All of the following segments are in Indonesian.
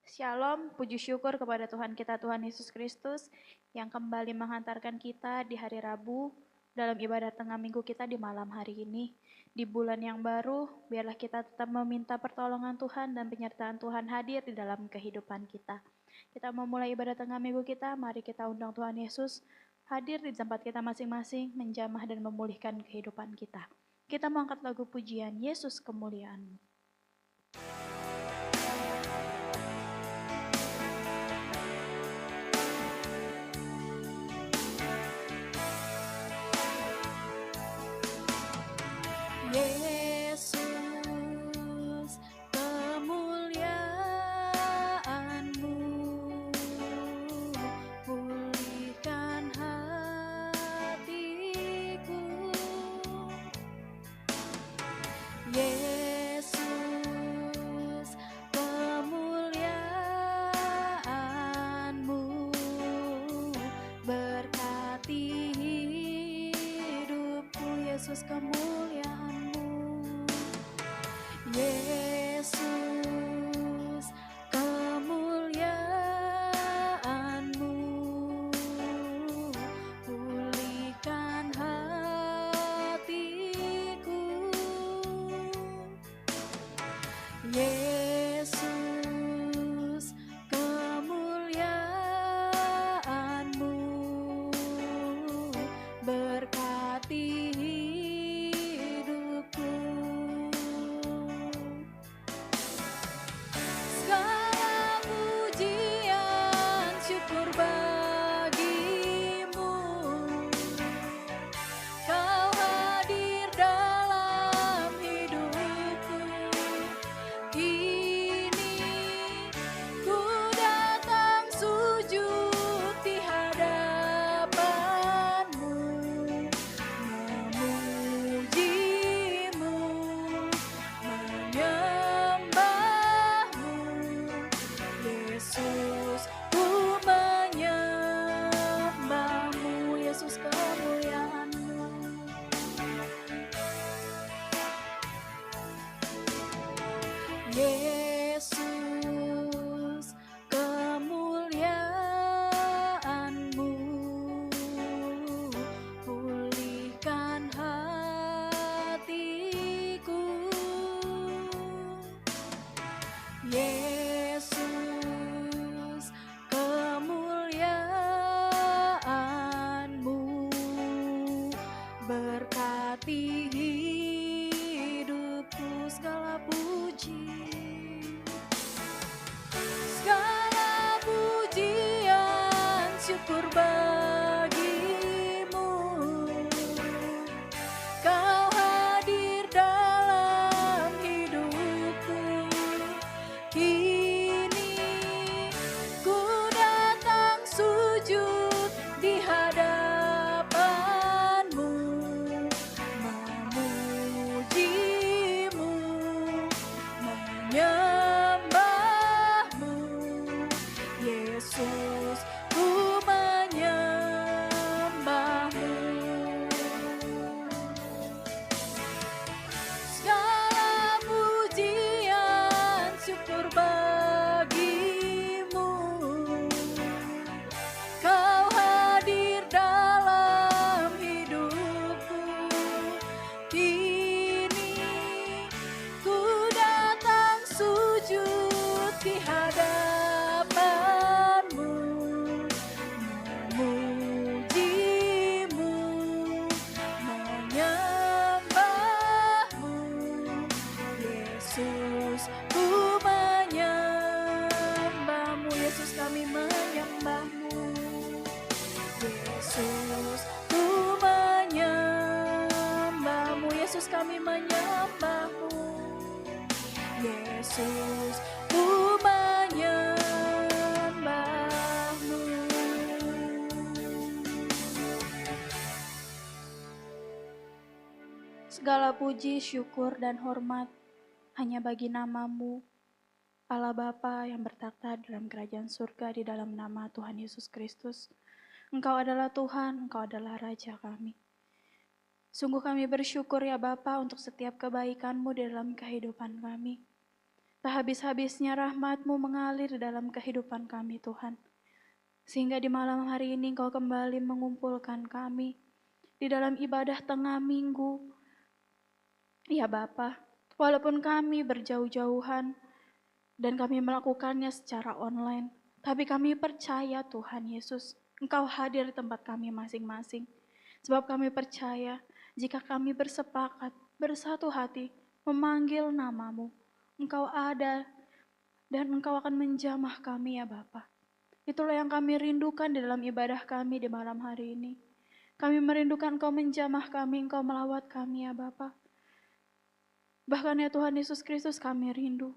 Shalom, puji syukur kepada Tuhan kita, Tuhan Yesus Kristus, yang kembali menghantarkan kita di hari Rabu dalam ibadah tengah minggu kita di malam hari ini. Di bulan yang baru, biarlah kita tetap meminta pertolongan Tuhan dan penyertaan Tuhan hadir di dalam kehidupan kita. Kita memulai ibadah tengah minggu kita, mari kita undang Tuhan Yesus hadir di tempat kita masing-masing, menjamah dan memulihkan kehidupan kita. Kita mengangkat lagu pujian, Yesus kemuliaan-Mu. Yesus, kemuliaan-Mu, pulihkan hatiku. Yesus, kemuliaan-Mu, berkati hidupku. Yesus, kemuliaan-Mu. Yesus, kemuliaan-Mu, pulihkan hatiku. Yesus, kemuliaan-Mu, berkati hidupku. Segala pujian syukur bagimu, Kau hadir dalam hidupku. Kini ku datang sujud di hadapan-Mu, memuji-Mu, menyembah-Mu. Yesus, ku menyembah-Mu. Yesus, kemuliaan-Mu. Yesus, kemuliaan-Mu, pulihkan hatiku. Yesus, kemuliaan-Mu, berkati hidupku. Segala pujian syukur bagimu, Kau hadir dalam hidupku. Kini ku datang sujud di hadapan-Mu, memuji-Mu, menyembah-Mu. Yesus, ku menyembah-Mu. Segala pujian syukur bagimu, Kau hadir dalam hidupku. Kini ku datang sujud di hadapan-Mu, memuji-Mu, menyembah-Mu. Yesus, ku menyembah-Mu. Yesus, kami menyembah-Mu. Yesus, ku menyembah-Mu. Yesus, kami menyembah-Mu. Yesus, ku menyembah-Mu. Segala puji, syukur, dan hormat hanya bagi nama-Mu, Allah Bapa yang bertakhta dalam kerajaan surga di dalam nama Tuhan Yesus Kristus. Engkau adalah Tuhan, Engkau adalah Raja kami. Sungguh kami bersyukur ya Bapa untuk setiap kebaikan-Mu di dalam kehidupan kami. Tak habis-habisnya rahmat-Mu mengalir dalam kehidupan kami Tuhan. Sehingga di malam hari ini Engkau kembali mengumpulkan kami di dalam ibadah tengah minggu. Ya Bapa, walaupun kami berjauh-jauhan dan kami melakukannya secara online, tapi kami percaya Tuhan Yesus, Engkau hadir di tempat kami masing-masing. Sebab kami percaya jika kami bersepakat, bersatu hati, memanggil nama-Mu, Engkau ada dan Engkau akan menjamah kami ya Bapa. Itulah yang kami rindukan di dalam ibadah kami di malam hari ini. Kami merindukan Engkau menjamah kami, Engkau melawat kami ya Bapa. Bahkan ya Tuhan Yesus Kristus kami rindu.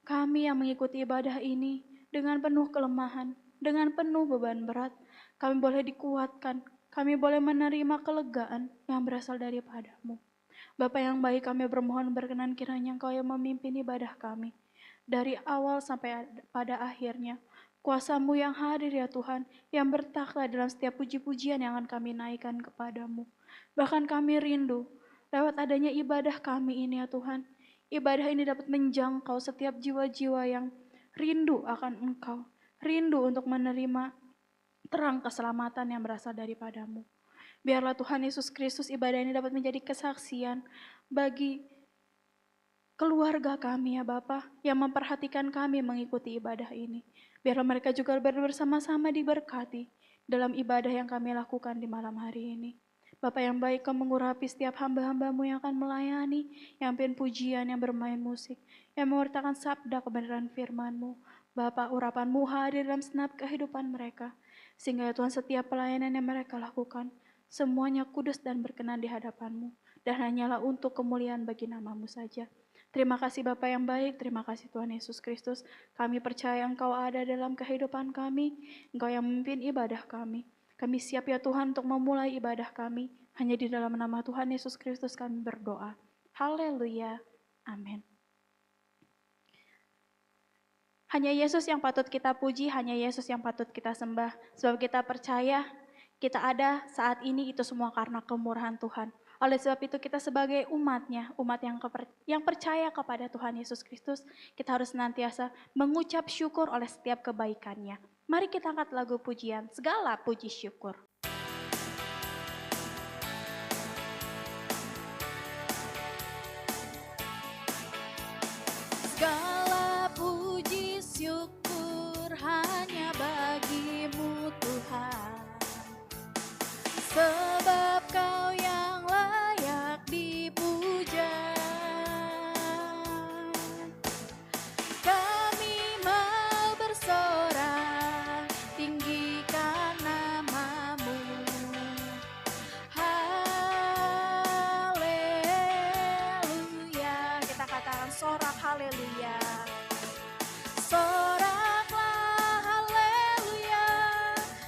Kami yang mengikuti ibadah ini dengan penuh kelemahan, dengan penuh beban berat, kami boleh dikuatkan, kami boleh menerima kelegaan yang berasal daripada-Mu. Bapa yang baik, kami bermohon berkenan kiranya Engkau yang memimpin ibadah kami. Dari awal sampai pada akhirnya, kuasa-Mu yang hadir ya Tuhan, yang bertakhta dalam setiap puji-pujian yang akan kami naikkan kepada-Mu. Bahkan kami rindu, lewat adanya ibadah kami ini ya Tuhan, ibadah ini dapat menjangkau setiap jiwa-jiwa yang rindu akan Engkau, rindu untuk menerima terang keselamatan yang berasal daripada-Mu. Biarlah Tuhan Yesus Kristus ibadah ini dapat menjadi kesaksian bagi keluarga kami ya Bapa yang memperhatikan kami mengikuti ibadah ini. Biarlah mereka juga bersama-sama diberkati dalam ibadah yang kami lakukan di malam hari ini. Bapa yang baik, Kau mengurapi setiap hamba-hamba-Mu yang akan melayani, yang pimpin pujian, yang bermain musik, yang mewartakan sabda kebenaran firman-Mu. Bapa, urapan-Mu hadir dalam segenap kehidupan mereka, sehingga ya Tuhan setiap pelayanan yang mereka lakukan, semuanya kudus dan berkenan di hadapan-Mu, dan hanyalah untuk kemuliaan bagi nama-Mu saja. Terima kasih Bapa yang baik, terima kasih Tuhan Yesus Kristus. Kami percaya Engkau ada dalam kehidupan kami, Engkau yang memimpin ibadah kami. Kami siap ya Tuhan untuk memulai ibadah kami. Hanya di dalam nama Tuhan Yesus Kristus kami berdoa. Haleluya. Amin. Hanya Yesus yang patut kita puji, hanya Yesus yang patut kita sembah. Sebab kita percaya kita ada saat ini itu semua karena kemurahan Tuhan. Oleh sebab itu kita sebagai umatnya, umat yang percaya kepada Tuhan Yesus Kristus, kita harus senantiasa mengucap syukur oleh setiap kebaikannya. Mari kita angkat lagu pujian, segala puji syukur. Segala puji syukur hanya bagi-Mu Tuhan. Sebab Kau yang layak dipuja. Kami mau bersorak, tinggikan nama-Mu. Haleluya. Kita katakan sorak haleluya. Soraklah haleluya.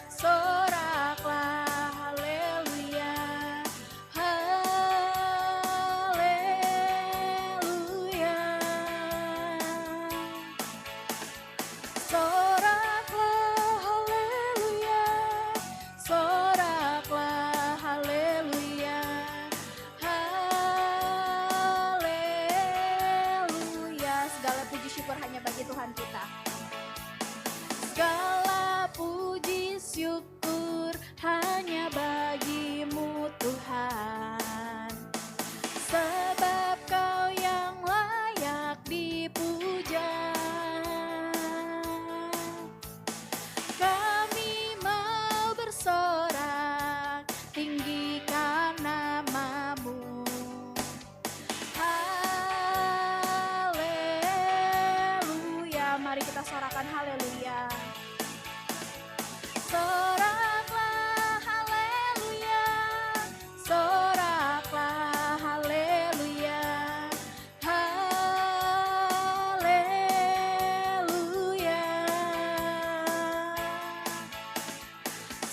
Soraklah haleluya. Haleluya. Soraklah haleluya. Soraklah haleluya. Haleluya. Segala puji syukur hanya bagi Tuhan kita. Segala puji syukur hanya bagi-Mu Tuhan. Sebab Kau yang layak dipuja. Kami mau bersorak, tinggikan nama-Mu. Haleluya. Mari kita sorakan haleluya. Soraklah haleluya. Soraklah haleluya. Haleluya.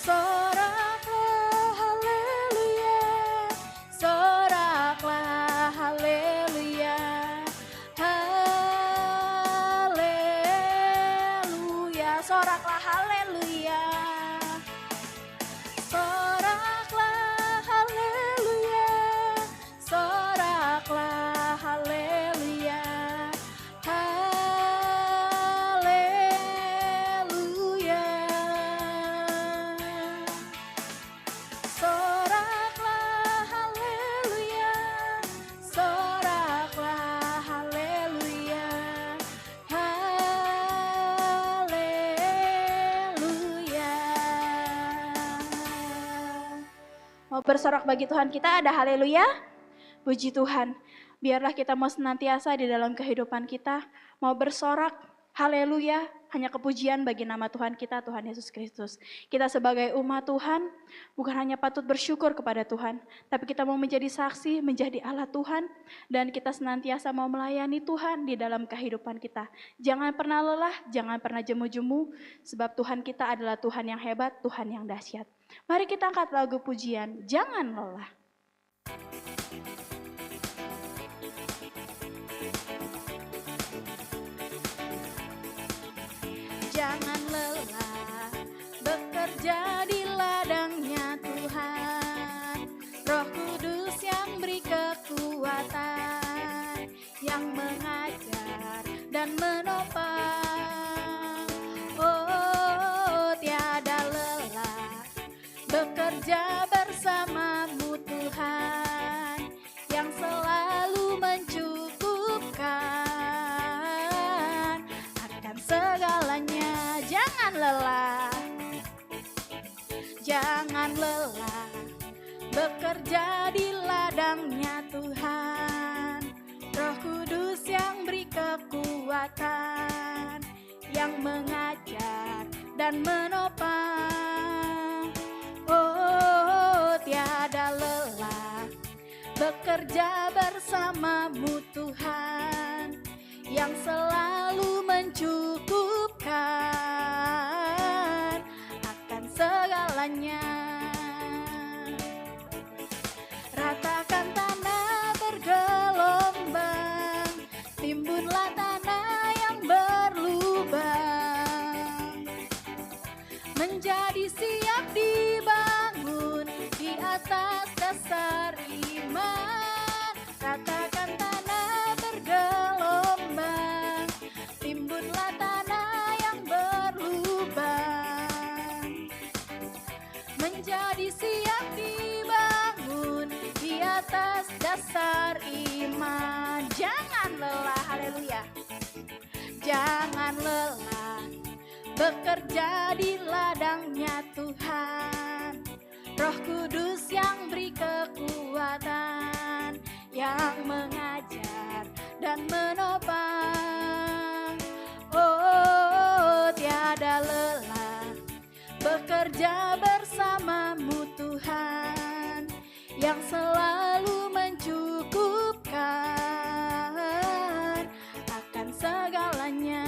Soraklah haleluya. Soraklah haleluya. Haleluya. bersorak bagi Tuhan kita, ada haleluya. Puji Tuhan. Biarlah kita mau senantiasa di dalam kehidupan kita, mau bersorak, haleluya, hanya kepujian bagi nama Tuhan kita, Tuhan Yesus Kristus. Kita sebagai umat Tuhan, bukan hanya patut bersyukur kepada Tuhan, tapi kita mau menjadi saksi, menjadi alat Tuhan, dan kita senantiasa mau melayani Tuhan di dalam kehidupan kita. Jangan pernah lelah, jangan pernah jemu-jemu, sebab Tuhan kita adalah Tuhan yang hebat, Tuhan yang dahsyat. Mari kita angkat lagu pujian, jangan lelah. Jangan lelah bekerja di ladangnya Tuhan. Roh Kudus yang beri kekuatan, yang mengajar dan menopang. Oh, tiada lelah bekerja bersamamu Tuhan, yang selalu mencukupkan akan segalanya. Jangan lelah, jangan lelah bekerja di ladangnya Tuhan. Roh Kudus yang beri kekuatan, yang mengajar dan menopang. Oh, tiada lelah bekerja bersamamu Tuhan, yang selalu mencukupkan akan segalanya. Ratakan tanah bergelombang, timbunlah tanah yang berlubang, menjadi siap dibangun di atas dasar iman. Ratakan tanah bergelombang, timbunlah tanah yang berlubang, menjadi siap dibangun di atas dasar iman. Jangan lelah, haleluya. Jangan lelah bekerja di ladangnya Tuhan. Roh Kudus yang beri kekuatan, yang mengajar dan menopang. Oh, tiada lelah bekerja bersamamu Tuhan, yang selalu mencukupkan akan segalanya.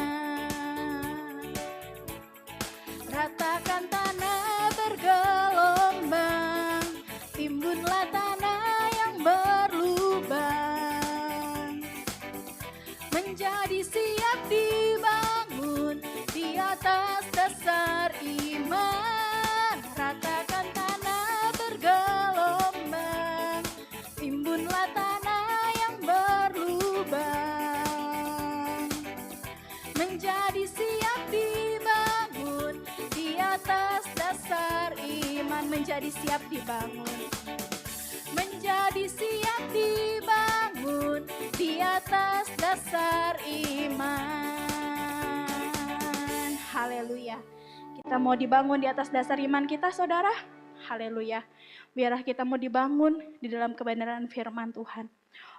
Ratakan tanah bergelombang, timbunlah tanah yang berlubang, menjadi siap dibangun di atas dasar iman. Ratakan tanah bergelombang, timbunlah tanah yang berlubang, menjadi siap dibangun di atas dasar iman. Menjadi siap dibangun, menjadi siap dibangun di atas dasar iman. Haleluya. Kita mau dibangun di atas dasar iman kita, saudara. Haleluya. Biarlah kita mau dibangun di dalam kebenaran firman Tuhan.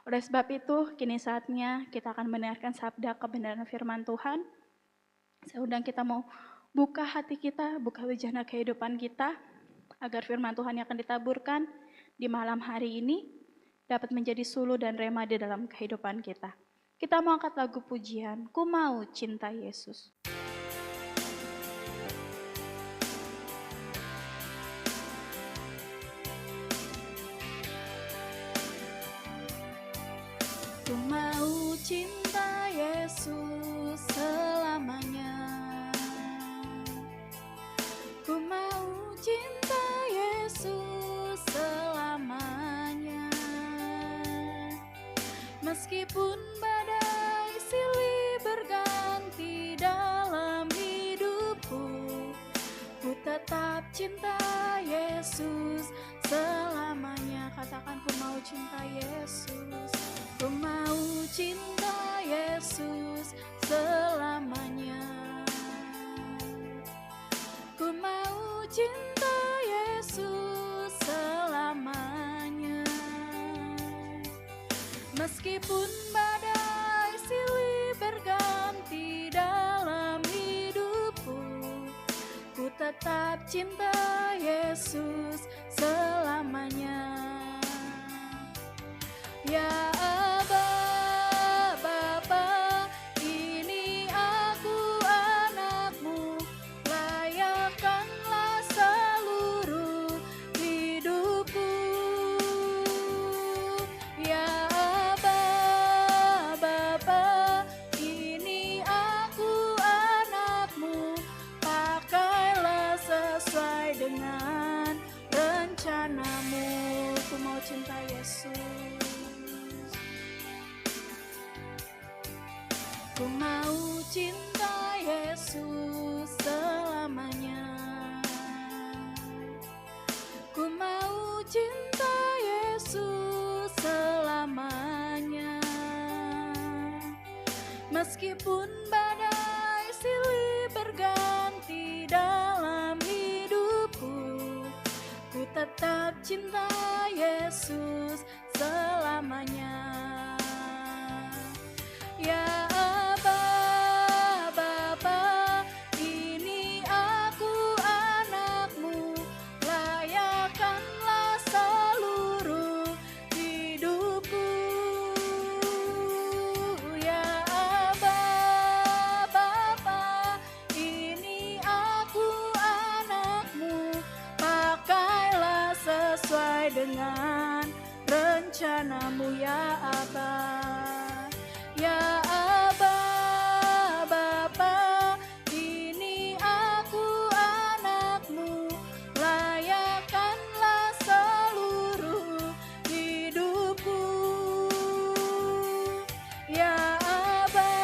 Oleh sebab itu, kini saatnya kita akan mendengarkan sabda kebenaran firman Tuhan. Saya undang kita mau buka hati kita, buka wajah kehidupan kita, agar firman Tuhan yang akan ditaburkan di malam hari ini dapat menjadi sulu dan rema di dalam kehidupan kita. Kita mau angkat lagu pujian, Ku Mau Cinta Yesus. Ku mau cinta Yesus selamanya. Ku mau cinta Yesus selamanya. Meskipun badai silih berganti dalam Meskipun badai silih berganti dalam hidupku, ku tetap cinta Yesus selamanya. Ya Aba, Bapa, ini aku anakmu, layakkanlah seluruh hidupku. Ya Aba, Bapa, ini aku anakmu, pakailah sesuai dengan rencanamu. Ku mau cinta Yesus. Ku mau cinta Yesus selamanya. Ku mau cinta Yesus selamanya. Meskipun badai silih berganti dalam hidupku, ku tetap cinta Yesus selamanya. Ya Aba, Bapa, ini aku anakmu, layakkanlah seluruh hidupku. Ya Aba, Bapa, ini aku anakmu, pakailah sesuai dengan rencanamu. Ya Aba. Ya Aba, Bapa, ini aku anakmu, layakkanlah seluruh hidupku. Ya Aba,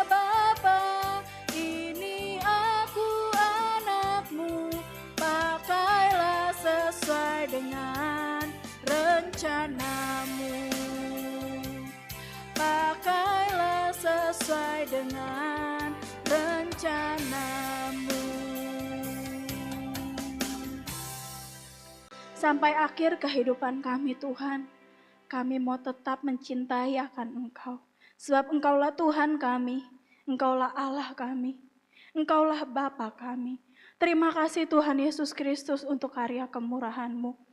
Bapa, ini aku anakmu, pakailah sesuai dengan rencanamu. Pakailah sesuai dengan rencanamu. Sampai akhir kehidupan kami Tuhan, kami mau tetap mencintai akan Engkau. Sebab Engkaulah Tuhan kami, Engkaulah Allah kami, Engkaulah Bapa kami. Terima kasih Tuhan Yesus Kristus untuk karya kemurahan-Mu.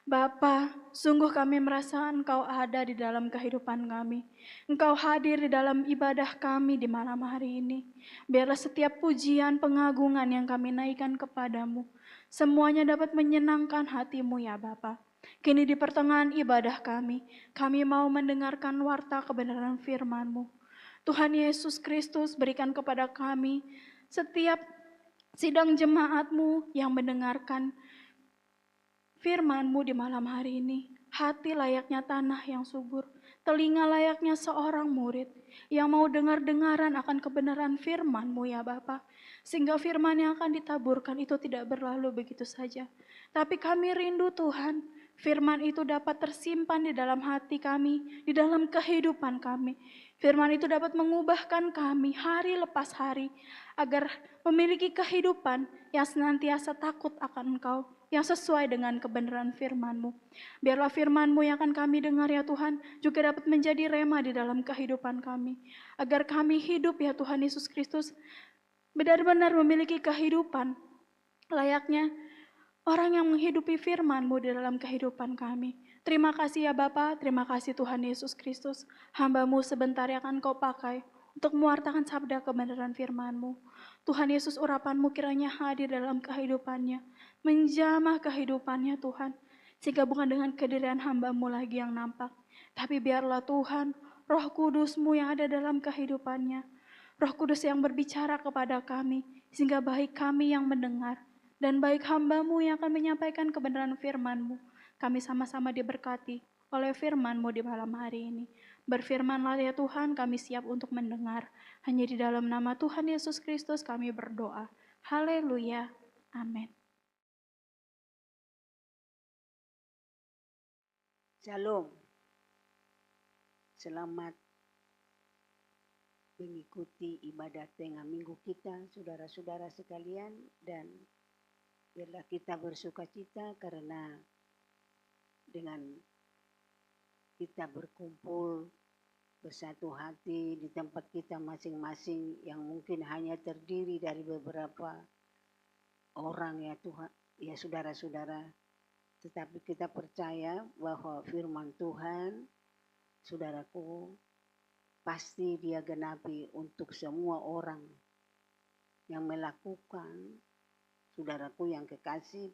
Bapa, sungguh kami merasa Engkau ada di dalam kehidupan kami. Engkau hadir di dalam ibadah kami di malam hari ini. Biarlah setiap pujian, pengagungan yang kami naikkan kepadamu, semuanya dapat menyenangkan hati-Mu ya Bapa. Kini di pertengahan ibadah kami mau mendengarkan warta kebenaran firman-Mu. Tuhan Yesus Kristus berikan kepada kami setiap sidang jemaat-Mu yang mendengarkan firman-Mu di malam hari ini, hati layaknya tanah yang subur, telinga layaknya seorang murid yang mau dengar-dengaran akan kebenaran firman-Mu ya Bapa. Sehingga firman yang akan ditaburkan itu tidak berlalu begitu saja. Tapi kami rindu Tuhan, firman itu dapat tersimpan di dalam hati kami, di dalam kehidupan kami. Firman itu dapat mengubahkan kami hari lepas hari, agar memiliki kehidupan yang senantiasa takut akan Engkau, yang sesuai dengan kebenaran firman-Mu. Biarlah firman-Mu yang akan kami dengar ya Tuhan, juga dapat menjadi rema di dalam kehidupan kami. Agar kami hidup ya Tuhan Yesus Kristus, benar-benar memiliki kehidupan layaknya orang yang menghidupi firman-Mu di dalam kehidupan kami. Terima kasih ya Bapa, terima kasih Tuhan Yesus Kristus. Hamba-Mu sebentar yang akan Kau pakai untuk mewartakan sabda kebenaran firman-Mu. Tuhan Yesus, urapan-Mu kiranya hadir dalam kehidupannya, menjamah kehidupannya Tuhan. Sehingga bukan dengan kedirian hamba-Mu lagi yang nampak, tapi biarlah Tuhan, Roh Kudus-Mu yang ada dalam kehidupannya. Roh Kudus yang berbicara kepada kami, sehingga baik kami yang mendengar, dan baik hamba-Mu yang akan menyampaikan kebenaran firman-Mu, kami sama-sama diberkati oleh firman-Mu di malam hari ini. Berfirmanlah ya Tuhan, kami siap untuk mendengar. Hanya di dalam nama Tuhan Yesus Kristus kami berdoa. Haleluya. Amin. Shalom. Selamat mengikuti ibadah tengah minggu kita, saudara-saudara sekalian, dan biarlah kita bersuka cita karena dengan kita berkumpul bersatu hati di tempat kita masing-masing yang mungkin hanya terdiri dari beberapa orang ya Tuhan, ya saudara-saudara. Tetapi kita percaya bahwa firman Tuhan, saudaraku, pasti dia genapi untuk semua orang yang melakukan, saudaraku yang kekasih,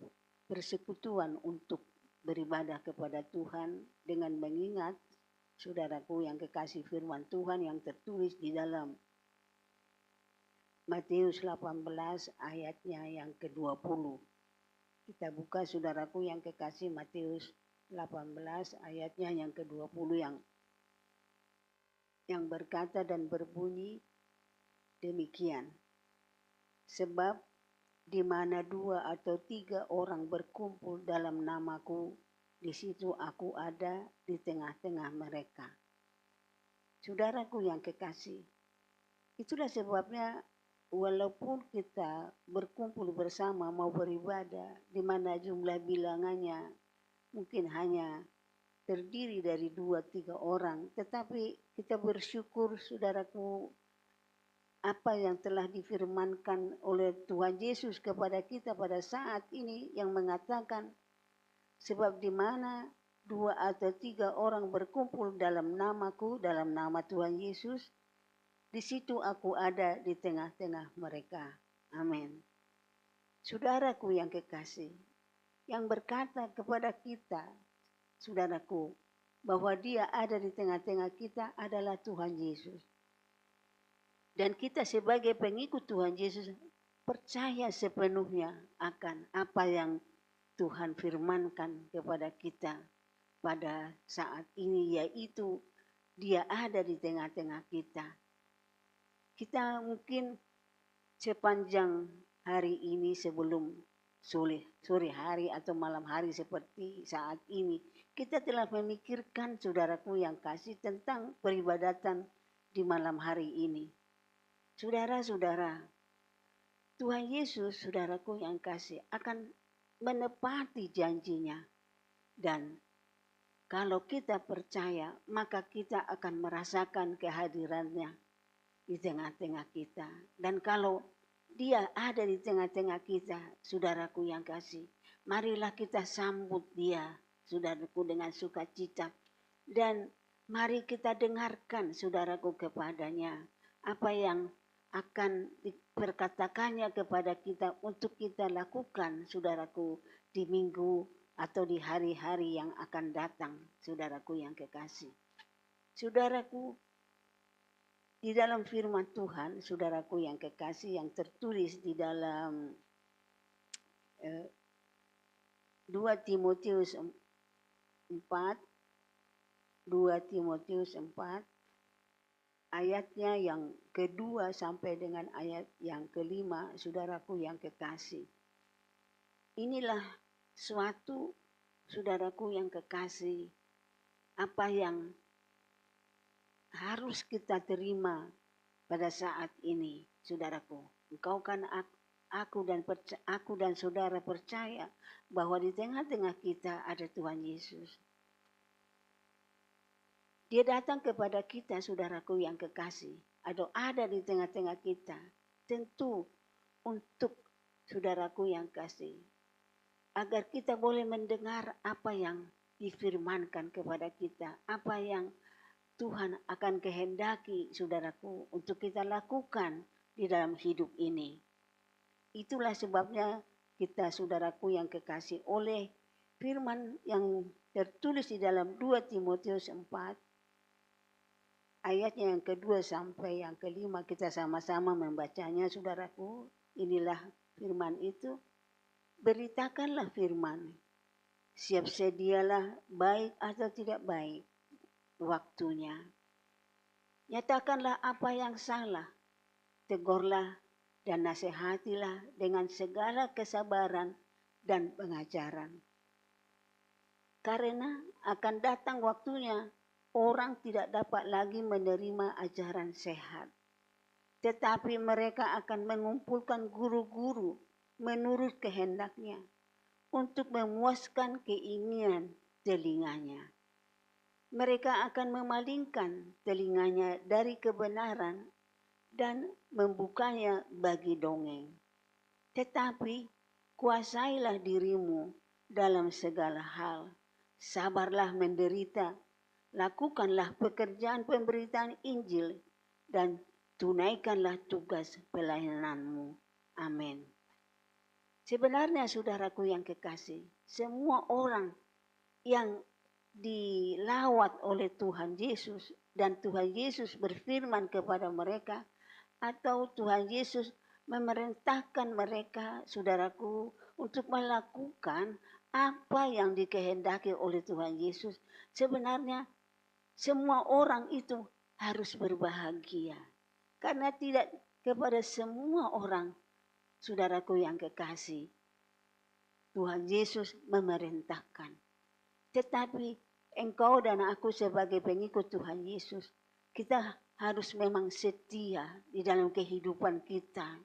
persekutuan untuk beribadah kepada Tuhan dengan mengingat, saudaraku yang kekasih, firman Tuhan yang tertulis di dalam Matius 18 ayatnya yang ke-20. Kita buka, saudaraku yang kekasih, Matius 18 ayatnya yang ke-20 yang berkata dan berbunyi demikian. Sebab di mana 2 atau 3 orang berkumpul dalam namaku, di situ aku ada di tengah-tengah mereka. Saudaraku yang kekasih, itulah sebabnya walaupun kita berkumpul bersama mau beribadah, di mana jumlah bilangannya mungkin hanya terdiri dari 2-3 orang, tetapi kita bersyukur, saudaraku, apa yang telah difirmankan oleh Tuhan Yesus kepada kita pada saat ini yang mengatakan, sebab di mana 2 atau 3 orang berkumpul dalam namaku, dalam nama Tuhan Yesus, di situ aku ada di tengah-tengah mereka. Amin. Saudaraku yang kekasih, yang berkata kepada kita, saudaraku, bahwa dia ada di tengah-tengah kita adalah Tuhan Yesus. Dan kita sebagai pengikut Tuhan Yesus percaya sepenuhnya akan apa yang Tuhan firmankan kepada kita pada saat ini, yaitu dia ada di tengah-tengah kita. Kita mungkin sepanjang hari ini sebelum sore hari atau malam hari seperti saat ini, kita telah memikirkan, saudaraku yang kasih, tentang peribadatan di malam hari ini. Saudara-saudara, Tuhan Yesus, saudaraku yang kasih, akan menepati janjinya. Dan kalau kita percaya, maka kita akan merasakan kehadirannya di tengah-tengah kita. Dan kalau dia ada di tengah-tengah kita, saudaraku yang kasih, marilah kita sambut dia, saudaraku, dengan sukacita. Dan mari kita dengarkan, saudaraku, kepadanya apa yang akan diperkatakannya kepada kita untuk kita lakukan, saudaraku, di minggu atau di hari-hari yang akan datang, saudaraku yang kekasih. Saudaraku, di dalam firman Tuhan, saudaraku yang kekasih, yang tertulis di dalam 2 Timotius 4, ayatnya yang kedua sampai dengan ayat yang kelima, saudaraku yang kekasih. Inilah suatu, saudaraku yang kekasih, apa yang harus kita terima pada saat ini, saudaraku. Engkau kan aku dan saudara percaya bahwa di tengah-tengah kita ada Tuhan Yesus. Dia datang kepada kita, saudaraku yang kekasih, atau ada di tengah-tengah kita, tentu untuk, saudaraku yang kasih, agar kita boleh mendengar apa yang difirmankan kepada kita, apa yang Tuhan akan kehendaki, saudaraku, untuk kita lakukan di dalam hidup ini. Itulah sebabnya kita, saudaraku yang kekasih, oleh firman yang tertulis di dalam 2 Timotius 4, ayatnya yang kedua sampai yang kelima, kita sama-sama membacanya, saudaraku. Inilah firman itu. Beritakanlah firman. Siap sedialah, baik atau tidak baik waktunya. Nyatakanlah apa yang salah. Tegurlah dan nasihatilah dengan segala kesabaran dan pengajaran. Karena akan datang waktunya, orang tidak dapat lagi menerima ajaran sehat. Tetapi mereka akan mengumpulkan guru-guru menurut kehendaknya untuk memuaskan keinginan telinganya. mereka akan memalingkan telinganya dari kebenaran dan membukanya bagi dongeng. Tetapi kuasailah dirimu dalam segala hal. Sabarlah menderita, lakukanlah pekerjaan pemberitaan Injil, dan tunaikanlah tugas pelayananmu. Amin. Sebenarnya saudaraku yang kekasih, semua orang yang dilawat oleh Tuhan Yesus dan Tuhan Yesus berfirman kepada mereka, atau Tuhan Yesus memerintahkan mereka, saudaraku, untuk melakukan apa yang dikehendaki oleh Tuhan Yesus. Sebenarnya semua orang itu harus berbahagia. Karena tidak kepada semua orang, saudaraku yang kekasih, Tuhan Yesus memerintahkan. Tetapi engkau dan aku sebagai pengikut Tuhan Yesus, kita harus memang setia di dalam kehidupan kita.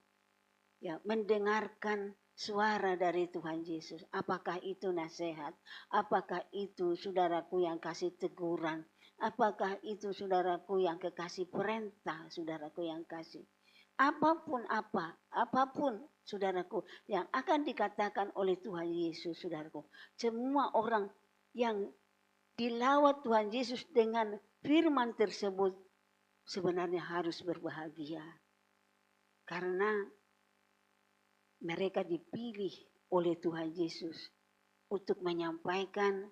Ya, mendengarkan suara dari Tuhan Yesus. Apakah itu nasihat? Apakah itu saudaraku yang kasih teguran? Apakah itu saudaraku yang kekasih perintah, saudaraku yang kasih? Apapun saudaraku yang akan dikatakan oleh Tuhan Yesus, saudaraku. Semua orang yang dilawat Tuhan Yesus dengan firman tersebut sebenarnya harus berbahagia. Karena mereka dipilih oleh Tuhan Yesus untuk menyampaikan,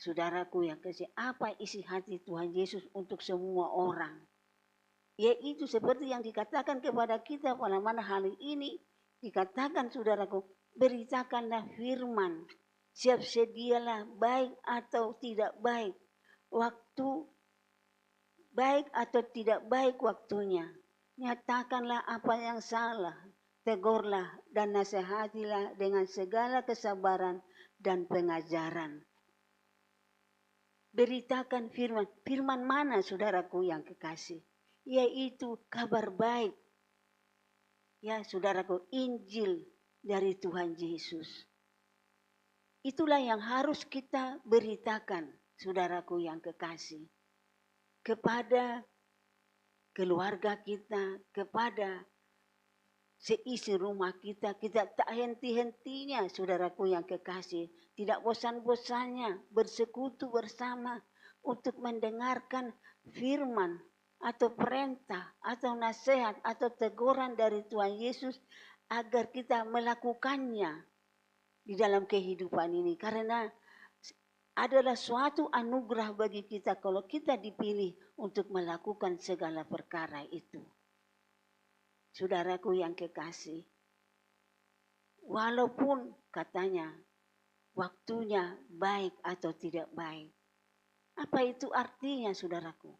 saudaraku yang kasih, apa isi hati Tuhan Yesus untuk semua orang. Yaitu seperti yang dikatakan kepada kita pada mana hari ini, dikatakan saudaraku, beritakanlah firman, siap sedialah baik atau tidak baik, waktu baik atau tidak baik waktunya. Nyatakanlah apa yang salah, tegurlah dan nasihatilah dengan segala kesabaran dan pengajaran. Beritakan firman. Firman mana saudaraku yang kekasih? Yaitu kabar baik. Ya saudaraku, Injil dari Tuhan Yesus. Itulah yang harus kita beritakan, saudaraku yang kekasih. Kepada keluarga kita, kepada seisi rumah kita, kita tak henti-hentinya, saudaraku yang kekasih. Tidak bosan-bosannya bersekutu bersama untuk mendengarkan firman atau perintah atau nasihat atau teguran dari Tuhan Yesus agar kita melakukannya di dalam kehidupan ini. Karena adalah suatu anugerah bagi kita kalau kita dipilih untuk melakukan segala perkara itu. Saudaraku yang kekasih, walaupun katanya waktunya baik atau tidak baik. Apa itu artinya saudaraku?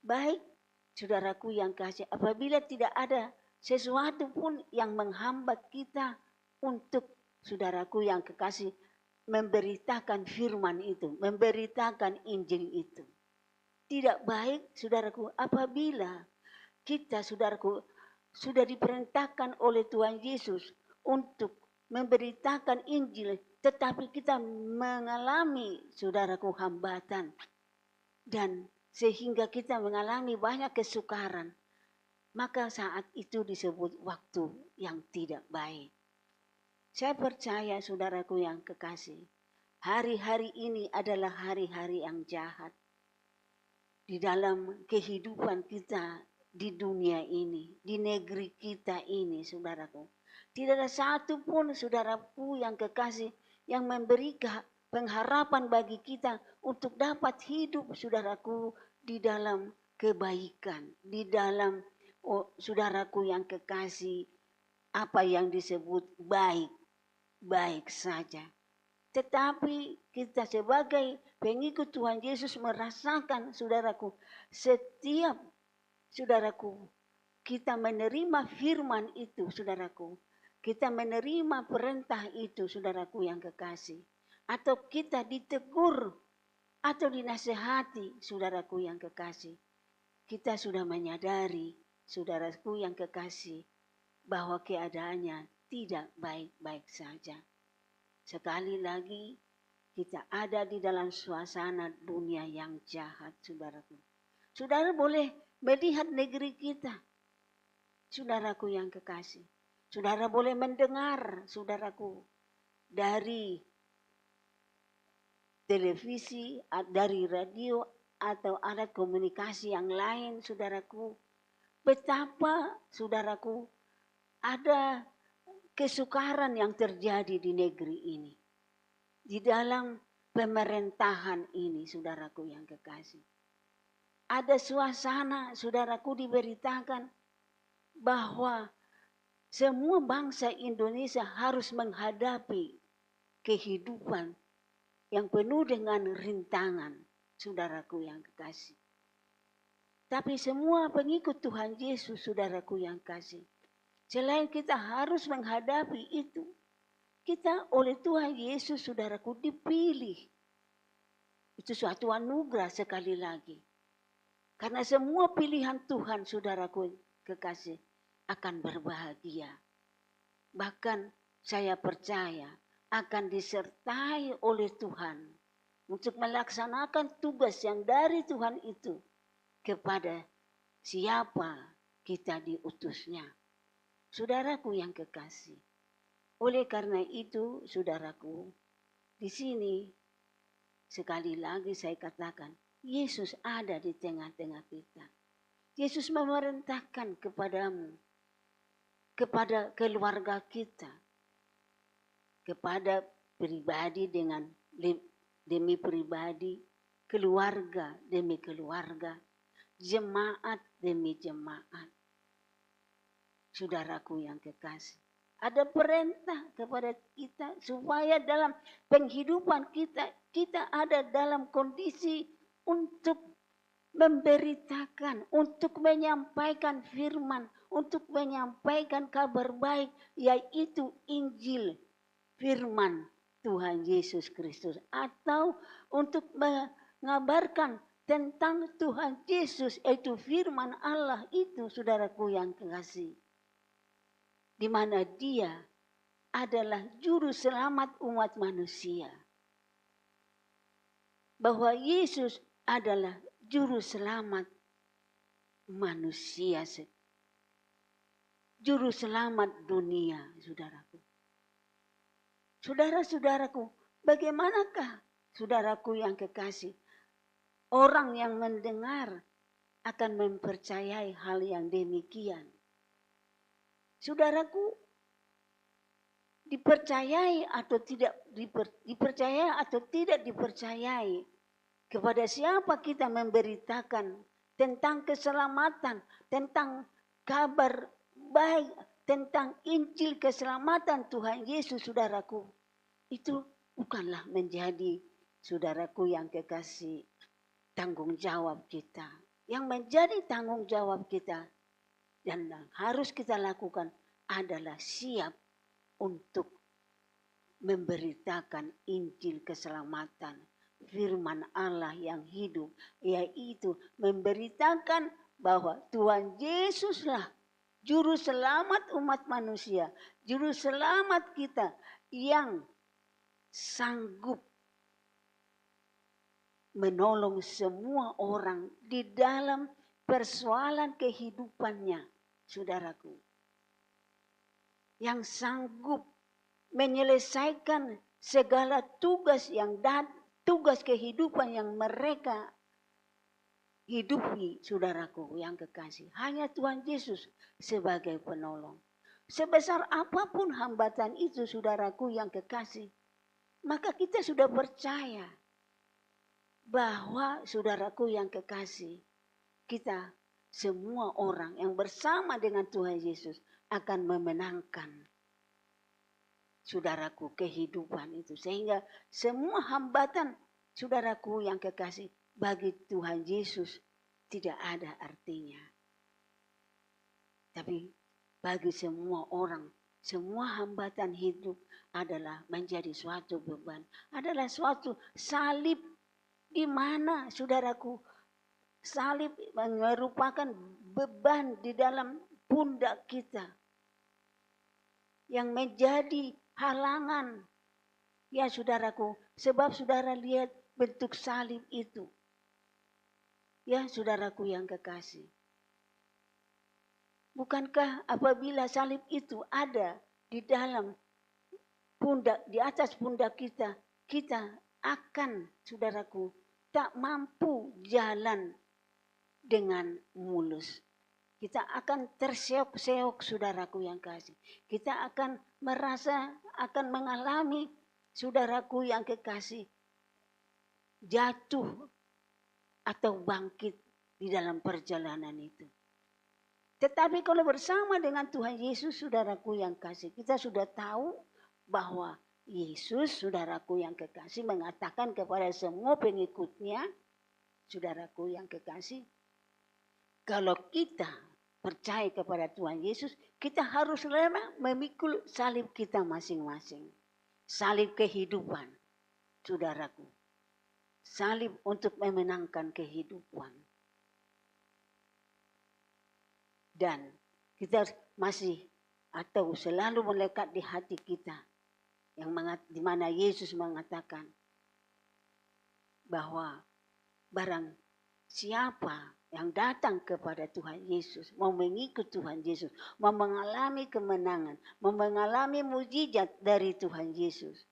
Baik, saudaraku yang kasih, apabila tidak ada sesuatu pun yang menghambat kita untuk, saudaraku yang kekasih, memberitakan firman itu, memberitakan Injil itu. Tidak baik, saudaraku, apabila kita, saudaraku, sudah diperintahkan oleh Tuhan Yesus untuk memberitakan Injil, tetapi kita mengalami, saudaraku, hambatan. Dan sehingga kita mengalami banyak kesukaran. Maka saat itu disebut waktu yang tidak baik. Saya percaya saudaraku yang kekasih, hari-hari ini adalah hari-hari yang jahat. Di dalam kehidupan kita di dunia ini, di negeri kita ini, saudaraku. Tidak ada satu pun saudaraku yang kekasih yang memberikan pengharapan bagi kita untuk dapat hidup, saudaraku, di dalam kebaikan, di dalam saudaraku yang kekasih, apa yang disebut baik saja. Tetapi kita sebagai pengikut Tuhan Yesus merasakan, saudaraku, setiap saudaraku kita menerima firman itu, saudaraku, kita menerima perintah itu, saudaraku yang kekasih, atau kita ditegur atau dinasehati, saudaraku yang kekasih, kita sudah menyadari, saudaraku yang kekasih, bahwa keadaannya tidak baik-baik saja. Sekali lagi kita ada di dalam suasana dunia yang jahat, saudaraku. Saudara boleh melihat negeri kita, saudaraku yang kekasih. Saudara boleh mendengar, saudaraku, dari televisi, dari radio, atau alat komunikasi yang lain, saudaraku. Betapa, saudaraku, ada kesukaran yang terjadi di negeri ini. Di dalam pemerintahan ini, saudaraku yang kekasih. Ada suasana, saudaraku, diberitakan bahwa semua bangsa Indonesia harus menghadapi kehidupan yang penuh dengan rintangan, saudaraku yang kekasih. Tapi semua pengikut Tuhan Yesus, saudaraku yang kasih, selain kita harus menghadapi itu, kita oleh Tuhan Yesus, saudaraku, dipilih. Itu suatu anugerah sekali lagi. Karena semua pilihan Tuhan, saudaraku kekasih, akan berbahagia. Bahkan saya percaya akan disertai oleh Tuhan untuk melaksanakan tugas yang dari Tuhan itu kepada siapa kita diutusnya. Saudaraku yang kekasih. Oleh karena itu, saudaraku, di sini sekali lagi saya katakan, Yesus ada di tengah-tengah kita. Yesus memerintahkan kepadamu, kepada keluarga kita, kepada pribadi demi pribadi, keluarga demi keluarga, jemaat demi jemaat. Saudaraku yang kekasih, ada perintah kepada kita supaya dalam penghidupan kita ada dalam kondisi untuk memberitakan, untuk menyampaikan firman, untuk menyampaikan kabar baik, yaitu Injil firman Tuhan Yesus Kristus, atau untuk mengabarkan tentang Tuhan Yesus, yaitu firman Allah itu, saudaraku yang kekasih, di mana Dia adalah juru selamat umat manusia. Bahwa Yesus adalah juru selamat manusia, juru selamat dunia, saudaraku. Saudara-saudaraku, bagaimanakah saudaraku yang kekasih, orang yang mendengar akan mempercayai hal yang demikian? Saudaraku, dipercayai atau tidak dipercayai atau tidak dipercayai, kepada siapa kita memberitakan tentang keselamatan, tentang kabar baik, tentang Injil keselamatan Tuhan Yesus, saudaraku, itu bukanlah menjadi, saudaraku yang kekasih, tanggung jawab kita. Yang menjadi tanggung jawab kita dan harus kita lakukan adalah siap untuk memberitakan Injil keselamatan, firman Allah yang hidup, yaitu memberitakan bahwa Tuhan Yesuslah juru selamat umat manusia, juru selamat kita yang sanggup menolong semua orang di dalam persoalan kehidupannya, saudaraku. Yang sanggup menyelesaikan segala tugas tugas kehidupan yang mereka hidupi, saudaraku yang kekasih. Hanya Tuhan Yesus sebagai penolong. Sebesar apapun hambatan itu, saudaraku yang kekasih, maka kita sudah percaya bahwa, saudaraku yang kekasih, kita semua orang yang bersama dengan Tuhan Yesus akan memenangkan, saudaraku, kehidupan itu. Sehingga semua hambatan, saudaraku yang kekasih, bagi Tuhan Yesus tidak ada artinya. Tapi bagi semua orang, semua hambatan hidup adalah menjadi suatu beban, adalah suatu salib, di mana, saudaraku, salib merupakan beban di dalam pundak kita yang menjadi halangan, ya saudaraku, Sebab saudara lihat bentuk salib itu. Ya saudaraku yang kekasih. Bukankah apabila salib itu ada di dalam pundak, di atas pundak kita, kita akan, saudaraku, tak mampu jalan dengan mulus. Kita akan terseok-seok, saudaraku yang kasih. Kita akan merasa, akan mengalami, saudaraku yang kekasih, jatuh atau bangkit di dalam perjalanan itu. Tetapi kalau bersama dengan Tuhan Yesus, saudaraku yang kasih, kita sudah tahu bahwa Yesus, saudaraku yang kekasih, mengatakan kepada semua pengikutnya, saudaraku yang kekasih, kalau kita percaya kepada Tuhan Yesus, kita harus rela memikul salib kita masing-masing. Salib kehidupan, saudaraku. Salib untuk memenangkan kehidupan. Dan kita masih atau selalu melekat di hati kita. Di mana Yesus mengatakan bahwa barang siapa yang datang kepada Tuhan Yesus, mau mengikut Tuhan Yesus, mau mengalami kemenangan, mau mengalami mujizat dari Tuhan Yesus,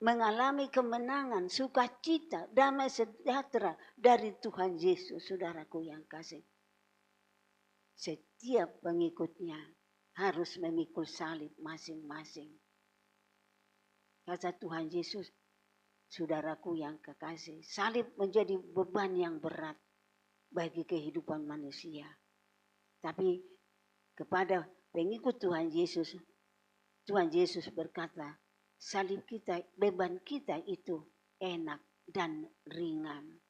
mengalami kemenangan, sukacita, damai sejahtera dari Tuhan Yesus, saudaraku yang kasih. Setiap pengikutnya harus memikul salib masing-masing. Kata Tuhan Yesus, saudaraku yang kekasih, salib menjadi beban yang berat bagi kehidupan manusia. Tapi kepada pengikut Tuhan Yesus berkata, salib kita, beban kita itu enak dan ringan.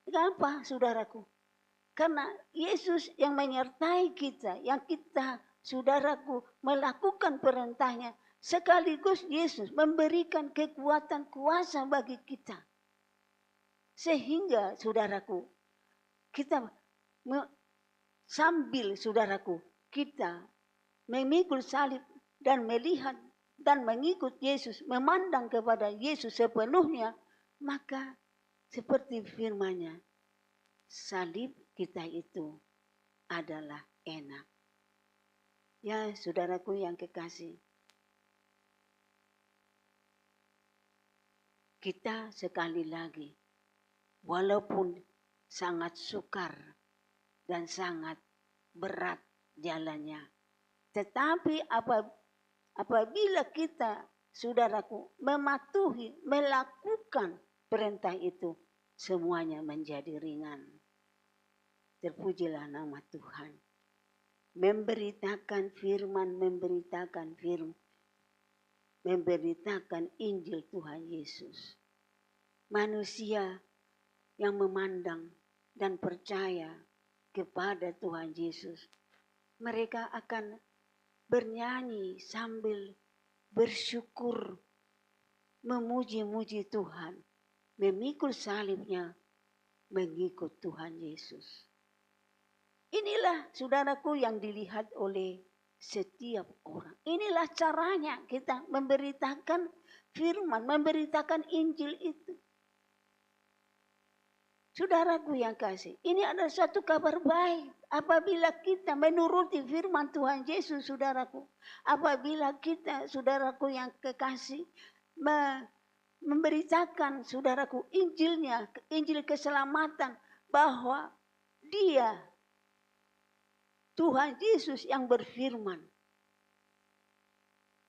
Kenapa, saudaraku? Karena Yesus yang menyertai kita, yang kita, saudaraku, melakukan perintahnya, sekaligus Yesus memberikan kekuatan kuasa bagi kita. Sehingga, saudaraku, kita sambil, saudaraku, kita memikul salib dan melihat dan mengikut Yesus, memandang kepada Yesus sepenuhnya, maka seperti firman-Nya, salib kita itu adalah enak. Ya, saudaraku yang kekasih, kita sekali lagi, walaupun sangat sukar dan sangat berat jalannya, tetapi apabila kita, saudaraku, mematuhi, melakukan perintah itu, semuanya menjadi ringan. Terpujilah nama Tuhan. Memberitakan firman, memberitakan Injil Tuhan Yesus. Manusia yang memandang dan percaya kepada Tuhan Yesus, mereka akan bernyanyi sambil bersyukur, memuji-muji Tuhan, memikul salibnya, mengikut Tuhan Yesus. Inilah, saudaraku, yang dilihat oleh setiap orang. Inilah caranya kita memberitakan firman, memberitakan Injil itu. Saudaraku yang kasih, ini adalah suatu kabar baik apabila kita menuruti firman Tuhan Yesus, saudaraku. Apabila kita, saudaraku yang kekasih, memberitakan, saudaraku, Injilnya, Injil keselamatan, bahwa Dia, Tuhan Yesus yang berfirman,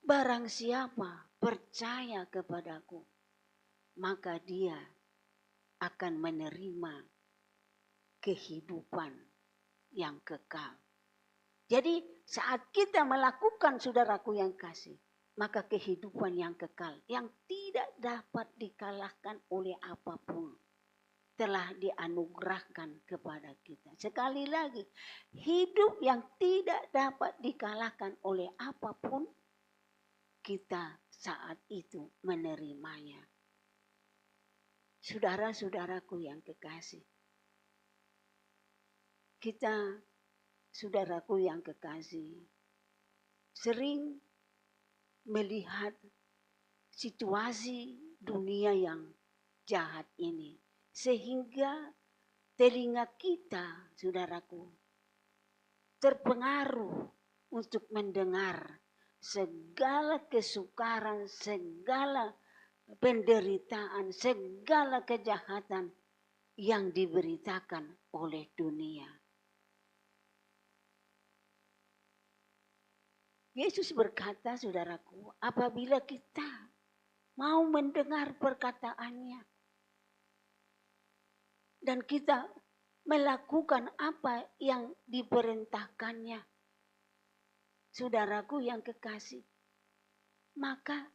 barang siapa percaya kepadaku, maka dia akan menerima kehidupan yang kekal. Jadi saat kita melakukan, saudaraku yang kasih, maka kehidupan yang kekal, yang tidak dapat dikalahkan oleh apapun, telah dianugerahkan kepada kita. Sekali lagi, hidup yang tidak dapat dikalahkan oleh apapun, kita saat itu menerimanya. Saudara-saudaraku yang kekasih, kita, saudaraku yang kekasih, sering melihat situasi dunia yang jahat ini. Sehingga telinga kita, saudaraku, terpengaruh untuk mendengar segala kesukaran, segala penderitaan, segala kejahatan yang diberitakan oleh dunia. Yesus berkata, saudaraku, apabila kita mau mendengar perkataannya dan kita melakukan apa yang diperintahkannya, saudaraku yang kekasih, maka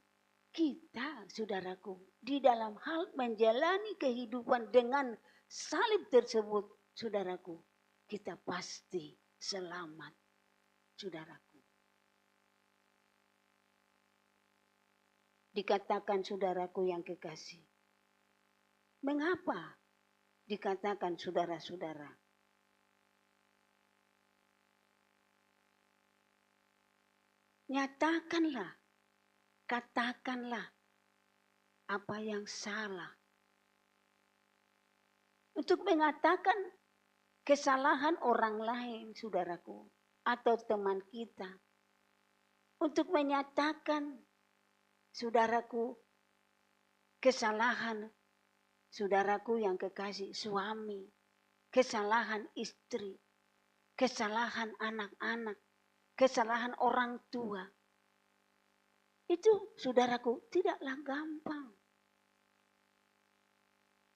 kita, saudaraku, di dalam hal menjalani kehidupan dengan salib tersebut, saudaraku, kita pasti selamat, saudaraku. Dikatakan saudaraku yang kekasih. Mengapa dikatakan saudara-saudara? Nyatakanlah, katakanlah apa yang salah. Untuk mengatakan kesalahan orang lain, saudaraku, atau teman kita. Untuk menyatakan, saudaraku, kesalahan saudaraku yang kekasih, suami, kesalahan istri, kesalahan anak-anak, kesalahan orang tua. Itu, saudaraku, tidaklah gampang.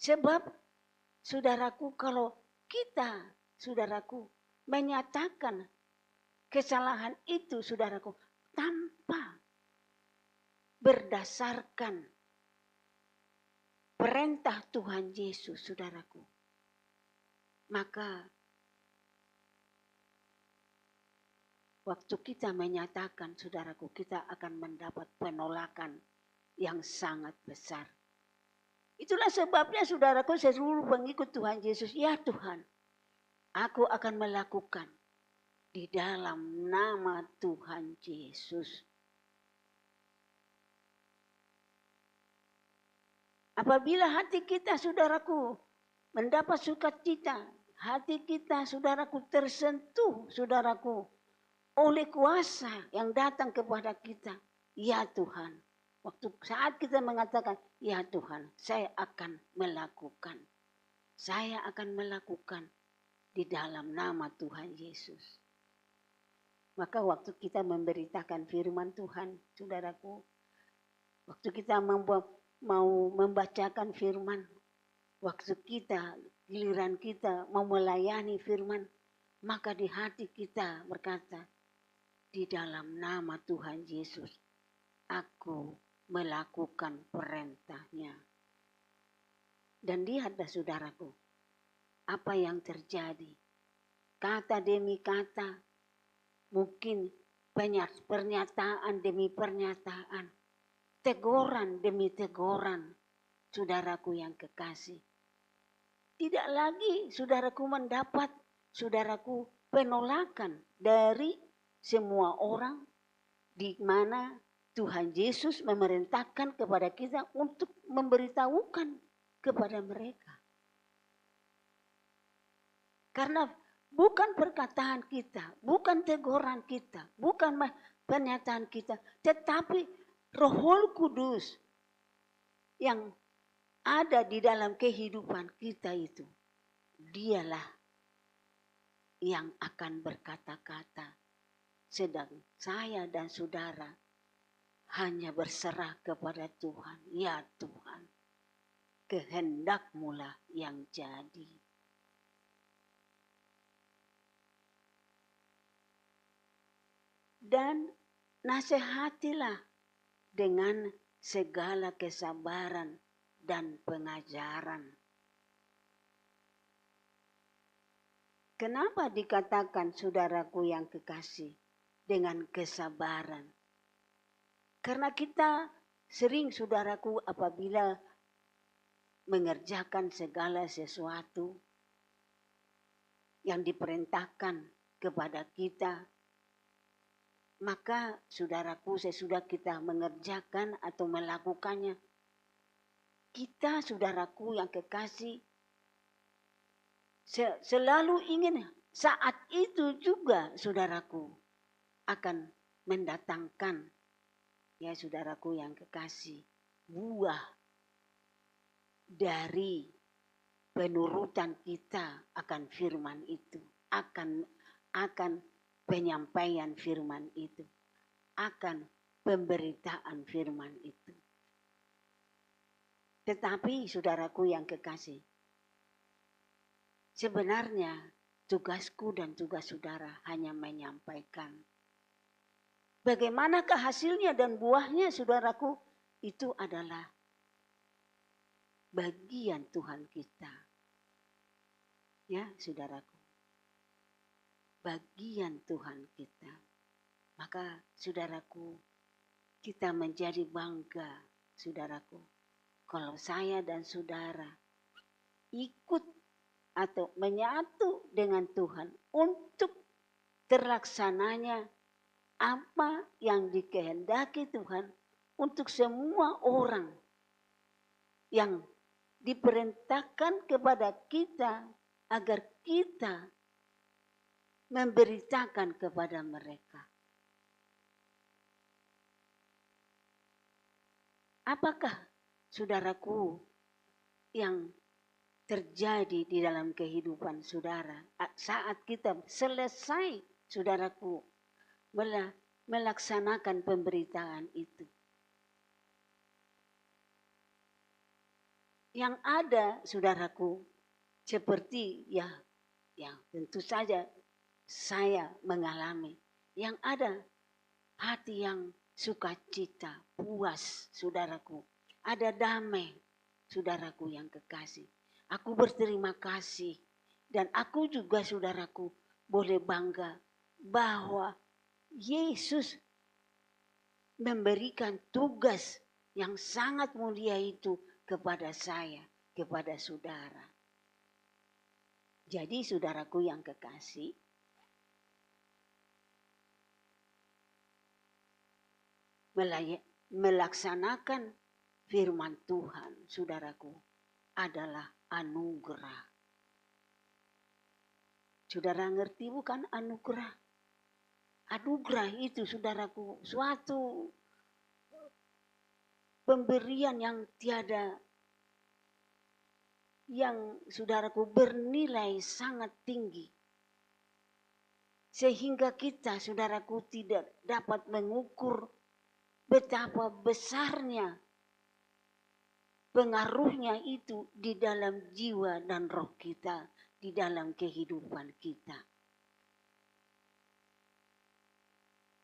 Sebab, saudaraku, kalau kita, saudaraku, menyatakan kesalahan itu, saudaraku, tanpa berdasarkan perintah Tuhan Yesus, saudaraku, maka waktu kita menyatakan, saudaraku, kita akan mendapat penolakan yang sangat besar. Itulah sebabnya, saudaraku, seluruh pengikut Tuhan Yesus, ya Tuhan, aku akan melakukan di dalam nama Tuhan Yesus. Apabila hati kita, saudaraku, mendapat sukacita, hati kita, saudaraku, tersentuh, saudaraku, oleh kuasa yang datang kepada kita. Ya Tuhan, waktu saat kita mengatakan, ya Tuhan, saya akan melakukan. Saya akan melakukan di dalam nama Tuhan Yesus. Maka waktu kita memberitakan firman Tuhan, saudaraku, waktu kita mau membacakan firman, waktu kita, giliran kita mau melayani firman, maka di hati kita berkata, di dalam nama Tuhan Yesus, aku melakukan perintahnya. Dan lihatlah, saudaraku, apa yang terjadi. Kata demi kata, mungkin pernyataan demi pernyataan, teguran demi teguran, saudaraku yang kekasih. Tidak lagi saudaraku mendapat, saudaraku, penolakan dari semua orang, di mana Tuhan Yesus memerintahkan kepada kita untuk memberitahukan kepada mereka. Karena bukan perkataan kita, bukan teguran kita, bukan pernyataan kita, tetapi Roh Kudus yang ada di dalam kehidupan kita itu, dialah yang akan berkata-kata. Sedang saya dan saudara hanya berserah kepada Tuhan. Ya Tuhan, kehendak-Mu lah yang jadi. Dan nasihatilah dengan segala kesabaran dan pengajaran. Kenapa dikatakan, saudaraku yang kekasih, dengan kesabaran? Karena kita sering, saudaraku, apabila mengerjakan segala sesuatu yang diperintahkan kepada kita, maka saudaraku, sesudah kita mengerjakan atau melakukannya, kita saudaraku yang kekasih selalu ingin saat itu juga saudaraku akan mendatangkan, ya saudaraku yang kekasih, buah dari penurutan kita akan firman itu, akan penyampaian firman itu, akan pemberitaan firman itu. Tetapi saudaraku yang kekasih, sebenarnya tugasku dan tugas saudara hanya menyampaikan. Bagaimanakah hasilnya dan buahnya saudaraku? Itu adalah bagian Tuhan kita. Ya saudaraku. Bagian Tuhan kita. Maka saudaraku, kita menjadi bangga saudaraku. Kalau saya dan saudara ikut atau menyatu dengan Tuhan untuk terlaksananya apa yang dikehendaki Tuhan untuk semua orang yang diperintahkan kepada kita agar kita memberitakan kepada mereka. Apakah saudaraku yang terjadi di dalam kehidupan saudara saat kita selesai saudaraku melaksanakan pemberitaan itu? Yang ada saudaraku seperti ya tentu saja saya mengalami, yang ada hati yang sukacita, puas saudaraku, ada damai saudaraku yang kekasih. Aku berterima kasih dan aku juga saudaraku boleh bangga bahwa Yesus memberikan tugas yang sangat mulia itu kepada saya, kepada saudara. Jadi saudaraku yang kekasih, melaksanakan firman Tuhan saudaraku adalah anugerah. Saudara ngerti bukan anugerah? Anugerah itu saudaraku suatu pemberian yang tiada, yang saudaraku bernilai sangat tinggi. Sehingga kita saudaraku tidak dapat mengukur betapa besarnya pengaruhnya itu di dalam jiwa dan roh kita, di dalam kehidupan kita.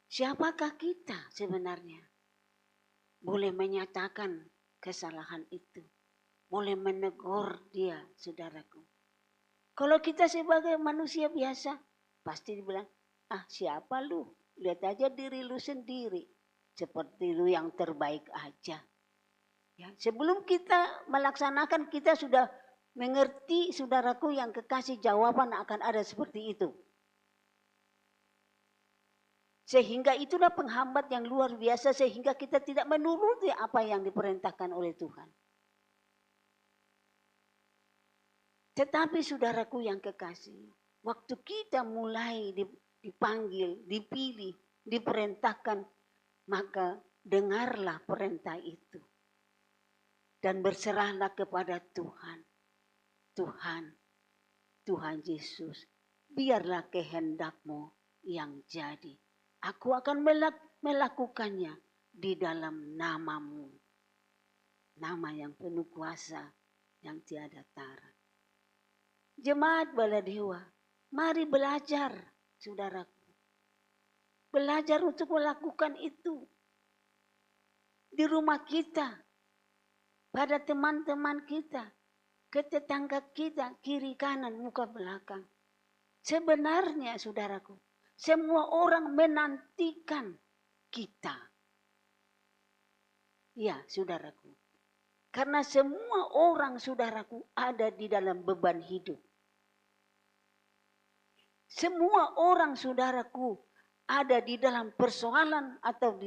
Siapakah kita sebenarnya? Boleh menyatakan kesalahan itu. Boleh menegur dia, saudaraku. Kalau kita sebagai manusia biasa, pasti dibilang, siapa lu? Lihat aja diri lu sendiri. Seperti lu yang terbaik aja. Ya, sebelum kita melaksanakan, kita sudah mengerti saudaraku yang kekasih, jawaban akan ada seperti itu. Sehingga itulah penghambat yang luar biasa sehingga kita tidak menuruti apa yang diperintahkan oleh Tuhan. Tetapi saudaraku yang kekasih, waktu kita mulai dipanggil, dipilih, diperintahkan, maka dengarlah perintah itu. Dan berserahlah kepada Tuhan. Tuhan Yesus, biarlah kehendak-Mu yang jadi. Aku akan melakukannya di dalam nama-Mu. Nama yang penuh kuasa, yang tiada tara. Jemaat Baladewa, mari belajar, saudaraku. Belajar untuk melakukan itu. Di rumah kita, pada teman-teman kita, ke tetangga kita, kiri kanan, muka belakang. Sebenarnya saudaraku, semua orang menantikan kita. Ya saudaraku, karena semua orang saudaraku ada di dalam beban hidup. Semua orang saudaraku ada di dalam persoalan atau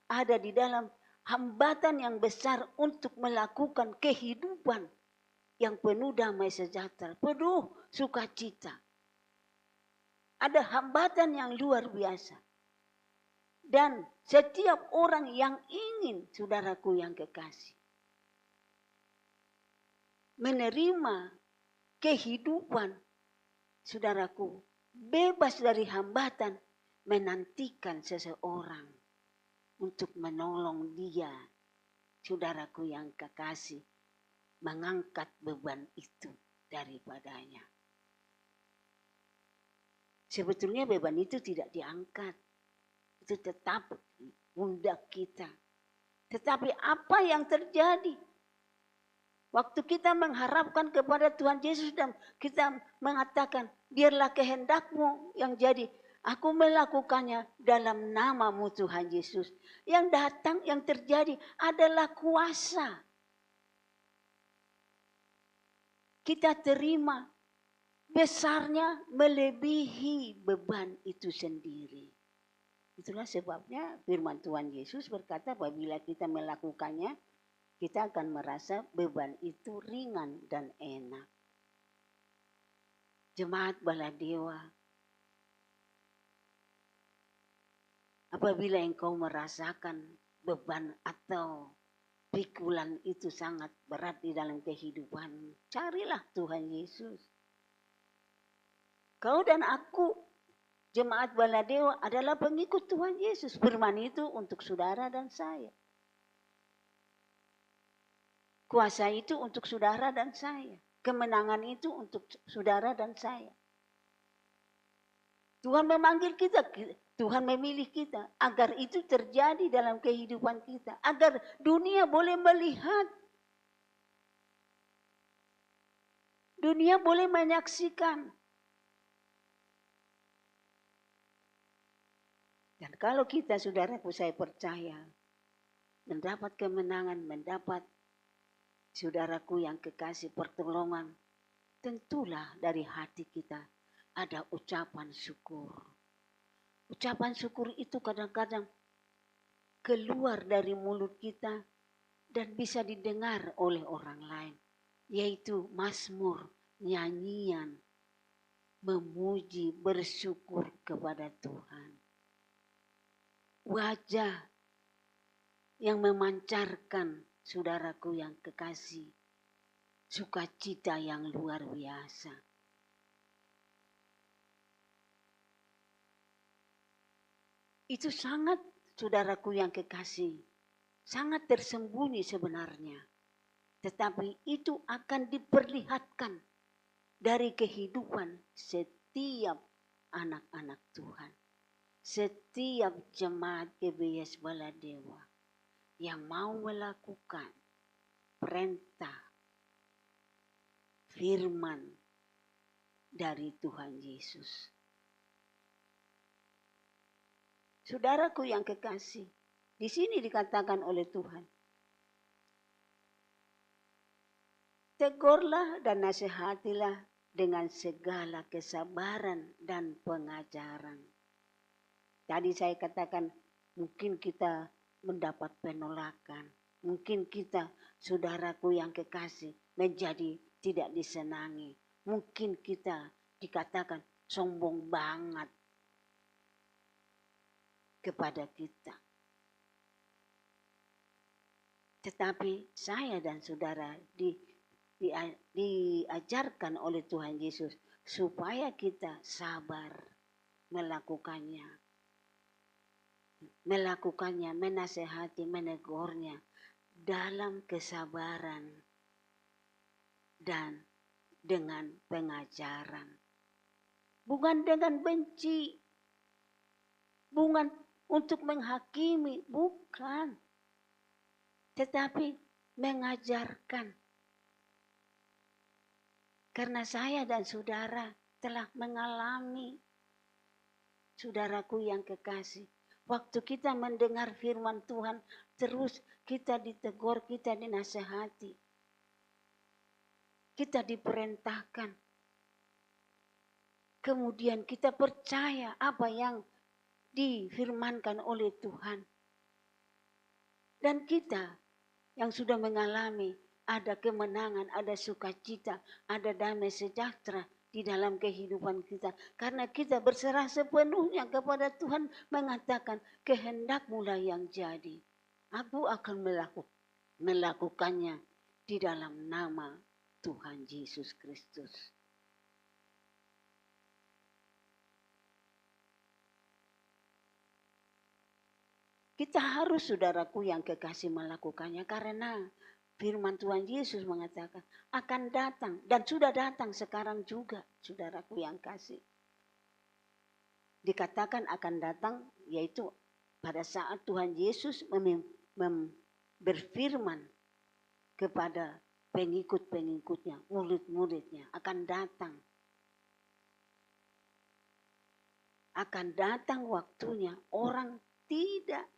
ada di dalam hambatan yang besar untuk melakukan kehidupan yang penuh damai sejahtera, penuh sukacita. Ada hambatan yang luar biasa. Dan setiap orang yang ingin, saudaraku yang kekasih, menerima kehidupan, saudaraku, bebas dari hambatan, menantikan seseorang untuk menolong dia, saudaraku yang kekasih, mengangkat beban itu daripadanya. Sebetulnya beban itu tidak diangkat, itu tetap pundak kita. Tetapi apa yang terjadi? Waktu kita mengharapkan kepada Tuhan Yesus dan kita mengatakan, biarlah kehendakmu yang jadi. Aku melakukannya dalam namamu Tuhan Yesus. Yang datang, yang terjadi adalah kuasa. Kita terima besarnya melebihi beban itu sendiri. Itulah sebabnya firman Tuhan Yesus berkata, apabila kita melakukannya, kita akan merasa beban itu ringan dan enak. Jemaat Baladewa, apabila engkau merasakan beban atau pikulan itu sangat berat di dalam kehidupanmu, carilah Tuhan Yesus. Kau dan aku, jemaat Baladewa, adalah pengikut Tuhan Yesus. Firman itu untuk saudara dan saya. Kuasa itu untuk saudara dan saya. Kemenangan itu untuk saudara dan saya. Tuhan memanggil kita, Tuhan memilih kita agar itu terjadi dalam kehidupan kita. Agar dunia boleh melihat. Dunia boleh menyaksikan. Dan kalau kita, saudaraku, saya percaya, mendapat kemenangan, mendapat, saudaraku yang kekasih, pertolongan, tentulah dari hati kita ada ucapan syukur. Ucapan syukur itu kadang-kadang keluar dari mulut kita dan bisa didengar oleh orang lain. Yaitu mazmur, nyanyian, memuji, bersyukur kepada Tuhan. Wajah yang memancarkan, saudaraku yang kekasih, sukacita yang luar biasa. Itu sangat, saudaraku yang kekasih, sangat tersembunyi sebenarnya. Tetapi itu akan diperlihatkan dari kehidupan setiap anak-anak Tuhan. Setiap jemaat GBS Baladewa yang mau melakukan perintah firman dari Tuhan Yesus. Saudaraku yang kekasih, di sini dikatakan oleh Tuhan, tegurlah dan nasihatilah dengan segala kesabaran dan pengajaran. Tadi saya katakan mungkin kita mendapat penolakan. Mungkin kita, saudaraku yang kekasih, menjadi tidak disenangi. Mungkin kita dikatakan sombong banget kepada kita. Tetapi saya dan saudara diajarkan oleh Tuhan Yesus supaya kita sabar melakukannya, menasehati, menegurnya dalam kesabaran dan dengan pengajaran. Bukan dengan benci, bukan untuk menghakimi, bukan. Tetapi mengajarkan. Karena saya dan saudara telah mengalami, saudaraku yang kekasih, waktu kita mendengar firman Tuhan, terus kita ditegur, kita dinasehati. Kita diperintahkan. Kemudian kita percaya apa yang difirmankan oleh Tuhan. Dan kita yang sudah mengalami ada kemenangan, ada sukacita, ada damai sejahtera di dalam kehidupan kita. Karena kita berserah sepenuhnya kepada Tuhan, mengatakan kehendak-Mu lah yang jadi. Aku akan melakukannya di dalam nama Tuhan Yesus Kristus. Kita harus, saudaraku yang kekasih, melakukannya karena firman Tuhan Yesus mengatakan akan datang dan sudah datang sekarang juga, saudaraku yang kasih. Dikatakan akan datang yaitu pada saat Tuhan Yesus berfirman kepada pengikut-pengikutnya, murid-muridnya, akan datang. Akan datang waktunya orang tidak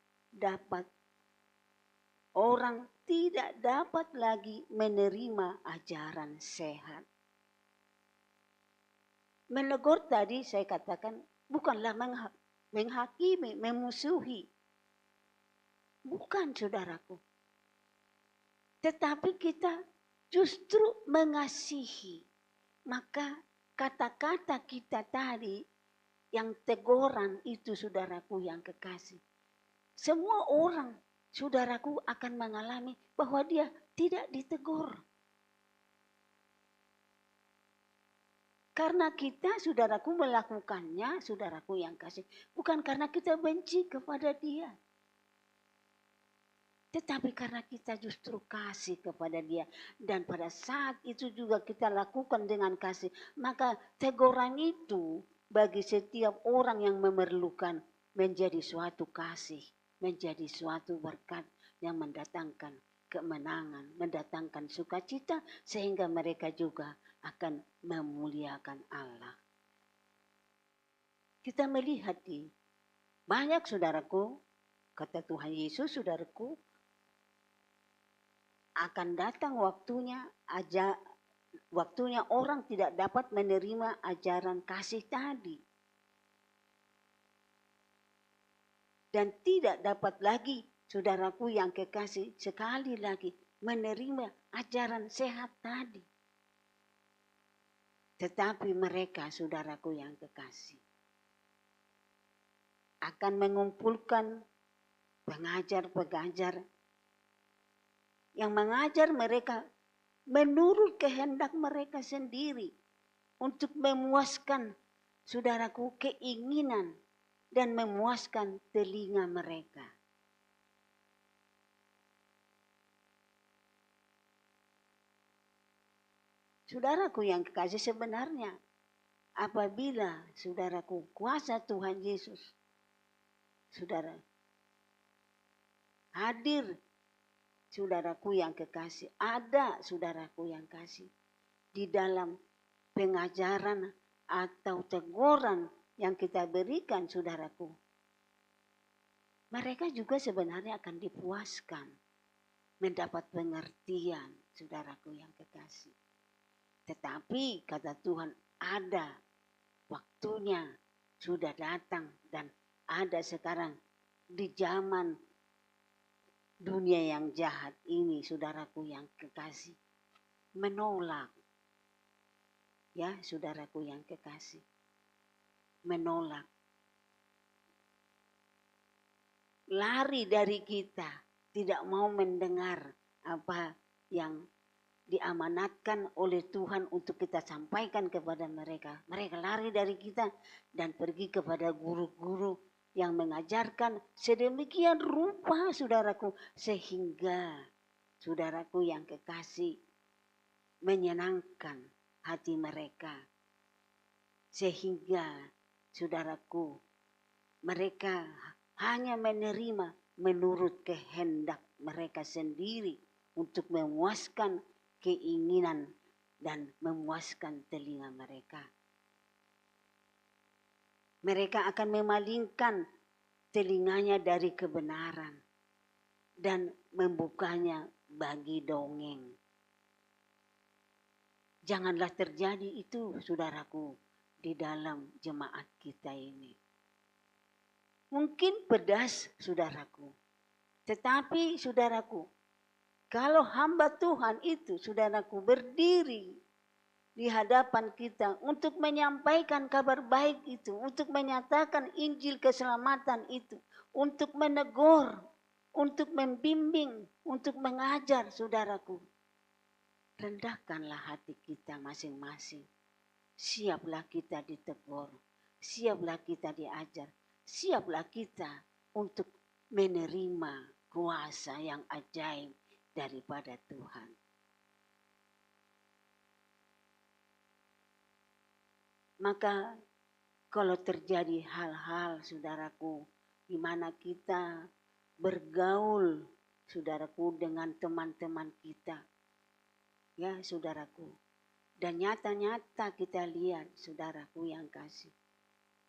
dapat lagi menerima ajaran sehat. Menegur tadi saya katakan bukanlah menghakimi, memusuhi. Bukan, saudaraku. Tetapi kita justru mengasihi. Maka kata-kata kita tadi yang teguran itu, saudaraku yang kekasih. Semua orang, saudaraku, akan mengalami bahwa dia tidak ditegur. Karena kita, saudaraku, melakukannya, saudaraku yang kasih. Bukan karena kita benci kepada dia. Tetapi karena kita justru kasih kepada dia. Dan pada saat itu juga kita lakukan dengan kasih. Maka teguran itu bagi setiap orang yang memerlukan menjadi suatu kasih. Menjadi suatu berkat yang mendatangkan kemenangan, mendatangkan sukacita, sehingga mereka juga akan memuliakan Allah. Kita melihat di banyak, saudaraku, kata Tuhan Yesus, saudaraku, akan datang waktunya orang tidak dapat menerima ajaran kasih tadi. Dan tidak dapat lagi, saudaraku yang kekasih, sekali lagi menerima ajaran sehat tadi. Tetapi mereka, saudaraku yang kekasih, akan mengumpulkan pengajar-pengajar yang mengajar mereka menurut kehendak mereka sendiri untuk memuaskan, saudaraku, keinginan dan memuaskan telinga mereka. Saudaraku yang kekasih, sebenarnya apabila, saudaraku, kuasa Tuhan Yesus, saudara, hadir, saudaraku yang kekasih, ada, saudaraku yang kasih, di dalam pengajaran atau teguran yang kita berikan, saudaraku, mereka juga sebenarnya akan dipuaskan, mendapat pengertian, saudaraku yang kekasih. Tetapi kata Tuhan, ada waktunya, sudah datang, dan ada sekarang di zaman dunia yang jahat ini, saudaraku yang kekasih, menolak. Ya, saudaraku yang kekasih, menolak. Lari dari kita, tidak mau mendengar apa yang diamanatkan oleh Tuhan untuk kita sampaikan kepada mereka. Mereka lari dari kita dan pergi kepada guru-guru yang mengajarkan sedemikian rupa, saudaraku, sehingga, saudaraku yang kekasih, menyenangkan hati mereka. Sehingga, saudaraku, mereka hanya menerima menurut kehendak mereka sendiri untuk memuaskan keinginan dan memuaskan telinga mereka. Mereka akan memalingkan telinganya dari kebenaran dan membukanya bagi dongeng. Janganlah terjadi itu, saudaraku, di dalam jemaat kita ini. Mungkin pedas, saudaraku. Tetapi saudaraku, kalau hamba Tuhan itu, saudaraku, berdiri di hadapan kita untuk menyampaikan kabar baik itu, untuk menyatakan Injil keselamatan itu, untuk menegur, untuk membimbing, untuk mengajar, saudaraku. Rendahkanlah hati kita masing-masing. Siaplah kita ditegur, siaplah kita diajar, siaplah kita untuk menerima kuasa yang ajaib daripada Tuhan. Maka kalau terjadi hal-hal, saudaraku, di mana kita bergaul, saudaraku, dengan teman-teman kita, ya saudaraku, dan nyata-nyata kita lihat, saudaraku yang kasih,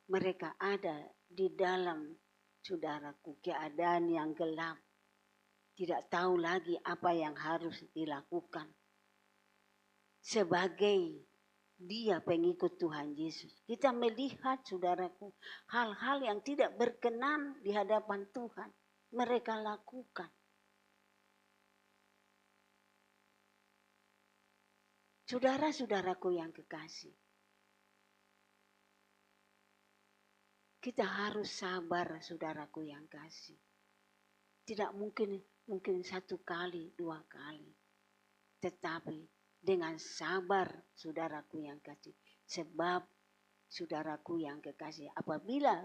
mereka ada di dalam, saudaraku, keadaan yang gelap, tidak tahu lagi apa yang harus dilakukan. Sebagai dia pengikut Tuhan Yesus, kita melihat, saudaraku, hal-hal yang tidak berkenan di hadapan Tuhan, mereka lakukan. Saudara-saudaraku yang kekasih, kita harus sabar, saudaraku yang kasih. Tidak mungkin satu kali, dua kali. Tetapi dengan sabar, saudaraku yang kasih. Sebab, saudaraku yang kekasih, apabila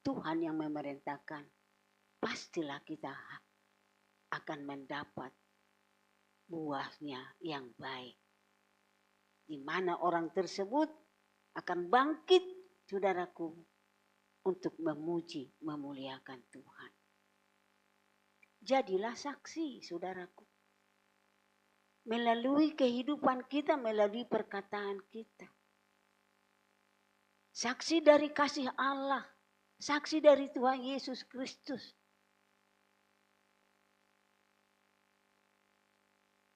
Tuhan yang memerintahkan, pastilah kita akan mendapat buahnya yang baik. Di mana orang tersebut akan bangkit, saudaraku, untuk memuji, memuliakan Tuhan. Jadilah saksi, saudaraku. Melalui kehidupan kita, melalui perkataan kita. Saksi dari kasih Allah, saksi dari Tuhan Yesus Kristus.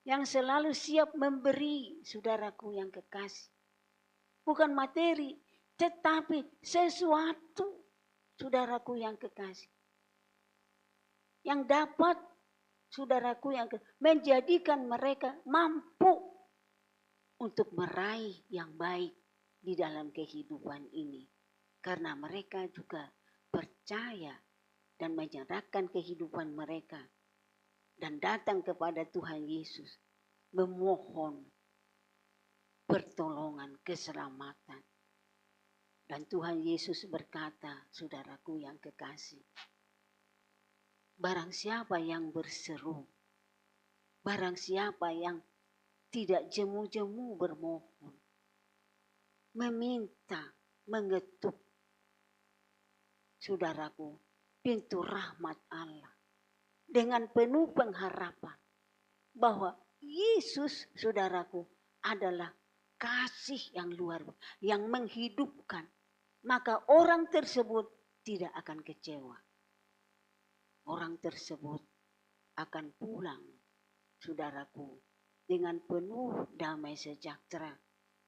Yang selalu siap memberi, saudaraku yang kekasih. Bukan materi, tetapi sesuatu, saudaraku yang kekasih. Yang dapat, saudaraku yang menjadikan mereka mampu untuk meraih yang baik di dalam kehidupan ini. Karena mereka juga percaya dan menyerahkan kehidupan mereka dan datang kepada Tuhan Yesus memohon pertolongan, keselamatan. Dan Tuhan Yesus berkata, saudaraku yang kekasih, barang siapa yang berseru, barang siapa yang tidak jemu-jemu bermohon, meminta, mengetuk, saudaraku, pintu rahmat Allah. Dengan penuh pengharapan bahwa Yesus, saudaraku, adalah kasih yang luar biasa, yang menghidupkan. Maka orang tersebut tidak akan kecewa. Orang tersebut akan pulang, saudaraku, dengan penuh damai sejahtera,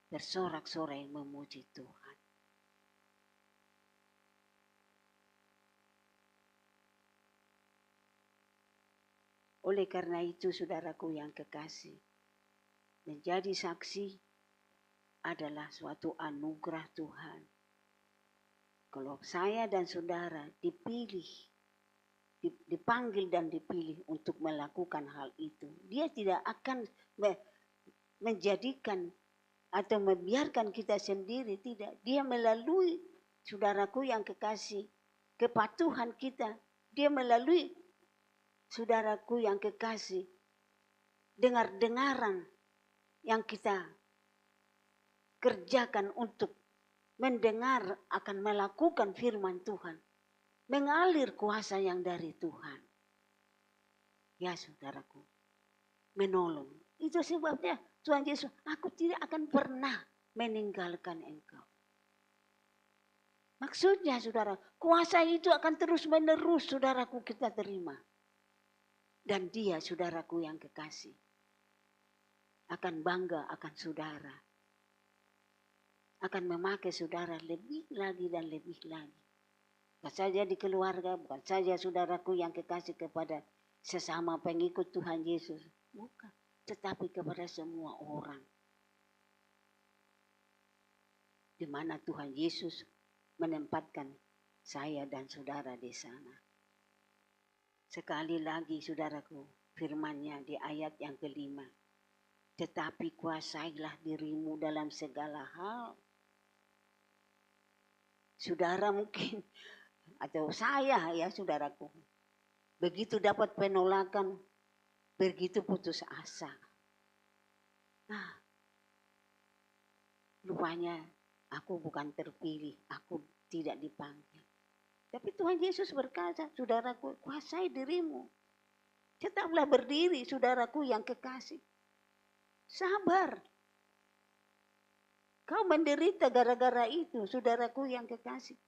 bersorak-sorai memuji Tuhan. Oleh karena itu, saudaraku yang kekasih, menjadi saksi adalah suatu anugerah Tuhan. Kalau saya dan saudara dipilih, dipanggil dan dipilih untuk melakukan hal itu, dia tidak akan menjadikan atau membiarkan kita sendiri, tidak. Dia melalui, saudaraku yang kekasih, kepatuhan kita, dia melalui, saudaraku yang kekasih, dengar-dengaran yang kita kerjakan untuk mendengar akan melakukan firman Tuhan, mengalir kuasa yang dari Tuhan. Ya saudaraku, menolong. Itu sebabnya Tuhan Yesus, aku tidak akan pernah meninggalkan engkau. Maksudnya saudara, kuasa itu akan terus menerus saudaraku kita terima. Dan dia, saudaraku yang kekasih, akan bangga akan saudara. Akan memakai saudara lebih lagi dan lebih lagi. bukan saja di keluarga, bukan saja saudaraku yang kekasih kepada sesama pengikut Tuhan Yesus. Bukan, tetapi kepada semua orang. Di mana Tuhan Yesus menempatkan saya dan saudara di sana. Sekali lagi saudaraku, firman-Nya di ayat yang ke-5. Tetapi kuasailah dirimu dalam segala hal. Saudara mungkin, atau saya ya saudaraku, begitu dapat penolakan, begitu putus asa. Nah, rupanya aku bukan terpilih, aku tidak dipanggil. Tapi Tuhan Yesus berkata, saudaraku, kuasai dirimu. Tetaplah berdiri, saudaraku yang kekasih. Sabar. Kau menderita gara-gara itu, saudaraku yang kekasih.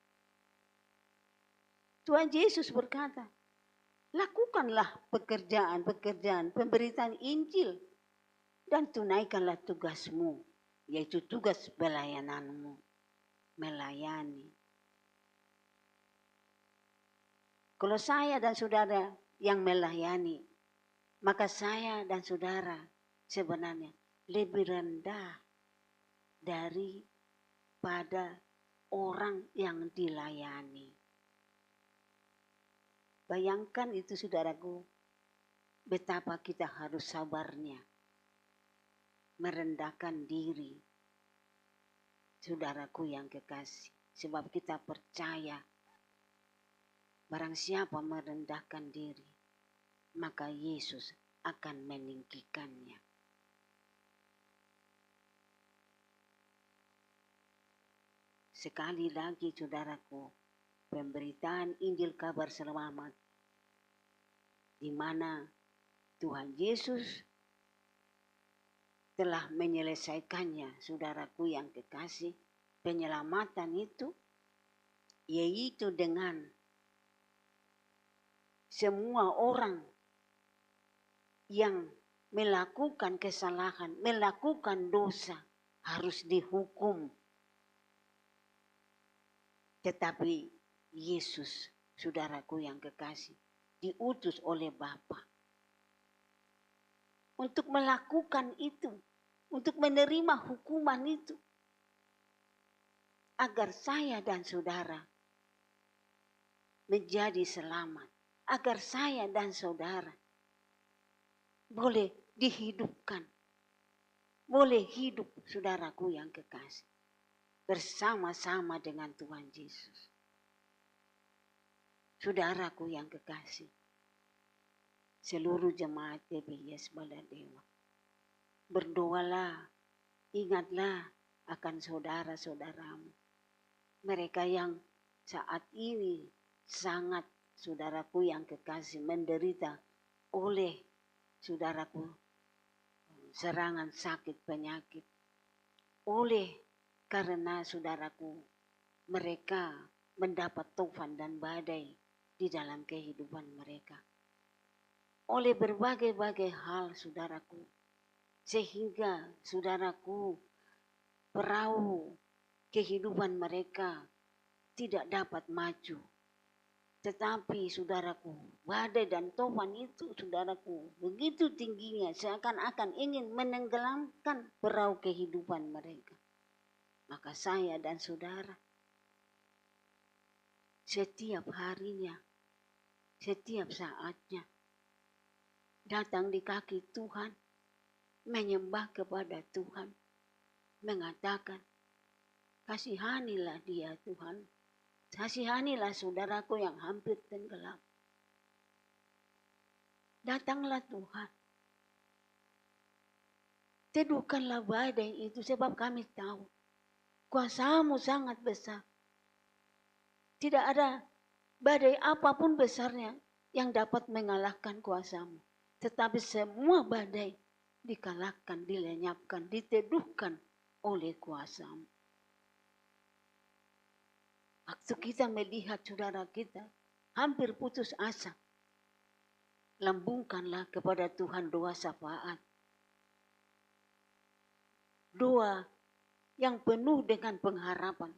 Tuhan Yesus berkata, lakukanlah pekerjaan pemberitaan Injil dan tunaikanlah tugasmu, yaitu tugas pelayananmu, melayani. Kalau saya dan saudara yang melayani, maka saya dan saudara sebenarnya lebih rendah daripada orang yang dilayani. Bayangkan itu saudaraku, betapa kita harus sabarnya, merendahkan diri, saudaraku yang kekasih. Sebab kita percaya, barang siapa merendahkan diri, maka Yesus akan meninggikannya. Sekali lagi saudaraku, pemberitaan Injil kabar selamat, di mana Tuhan Yesus telah menyelesaikannya, saudaraku yang kekasih, penyelamatan itu, yaitu dengan semua orang yang melakukan kesalahan, melakukan dosa, harus dihukum. Tetapi Yesus, saudaraku yang kekasih, diutus oleh Bapa untuk melakukan itu, untuk menerima hukuman itu, agar saya dan saudara menjadi selamat, agar saya dan saudara boleh dihidupkan, boleh hidup, saudaraku yang kekasih, bersama-sama dengan Tuhan Yesus. Saudaraku yang kekasih, seluruh jemaat GBIS Baladewa, berdoalah, ingatlah akan saudara-saudaramu, mereka yang saat ini sangat, saudaraku yang kekasih, menderita oleh, saudaraku, serangan sakit penyakit, oleh karena saudaraku, mereka mendapat tufan dan badai di dalam kehidupan mereka. Oleh berbagai-bagai hal, saudaraku, sehingga saudaraku, perahu kehidupan mereka tidak dapat maju. Tetapi saudaraku, badai dan tufan itu, saudaraku, begitu tingginya, seakan-akan ingin menenggelamkan perahu kehidupan mereka. Maka saya dan saudara, setiap harinya, setiap saatnya, datang di kaki Tuhan, menyembah kepada Tuhan, mengatakan, kasihanilah dia Tuhan, kasihanilah saudaraku yang hampir tenggelam. Datanglah Tuhan, teduhkanlah badai itu, sebab kami tahu kuasa-Mu sangat besar. Tidak ada badai apapun besarnya yang dapat mengalahkan kuasa-Mu. Tetapi semua badai dikalahkan, dilenyapkan, diteduhkan oleh kuasa-Mu. Waktu kita melihat saudara kita hampir putus asa, lambungkanlah kepada Tuhan doa syafaat. Doa yang penuh dengan pengharapan,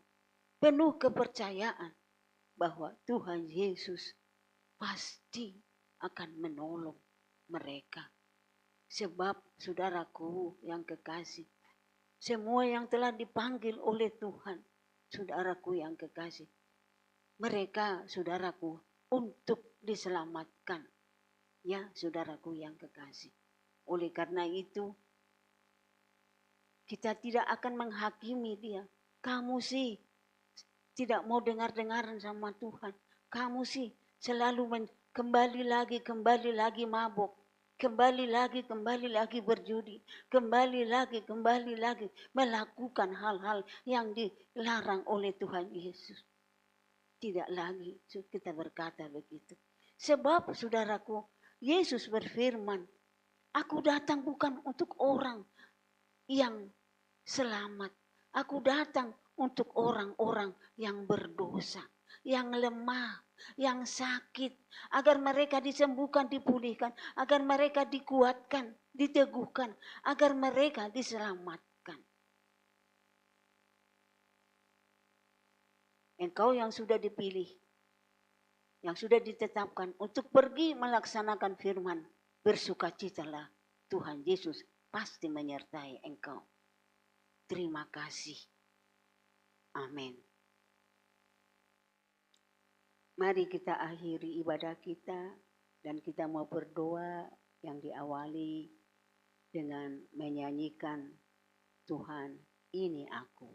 penuh kepercayaan bahwa Tuhan Yesus pasti akan menolong mereka. Sebab saudaraku yang kekasih, semua yang telah dipanggil oleh Tuhan, saudaraku yang kekasih, mereka saudaraku untuk diselamatkan. Ya saudaraku yang kekasih. Oleh karena itu, kita tidak akan menghakimi dia. Kamu sih tidak mau dengar-dengaran sama Tuhan. Kamu sih selalu kembali lagi mabuk. Kembali lagi berjudi. Kembali lagi melakukan hal-hal yang dilarang oleh Tuhan Yesus. Tidak lagi kita berkata begitu. Sebab saudaraku, Yesus berfirman, aku datang bukan untuk orang yang selamat. Aku datang untuk orang-orang yang berdosa, yang lemah, yang sakit, agar mereka disembuhkan, dipulihkan, agar mereka dikuatkan, diteguhkan, agar mereka diselamatkan. Engkau yang sudah dipilih, yang sudah ditetapkan untuk pergi melaksanakan firman, bersukacitalah, Tuhan Yesus pasti menyertai engkau. Terima kasih. Amin. Mari kita akhiri ibadah kita dan kita mau berdoa yang diawali dengan menyanyikan Tuhan, ini aku.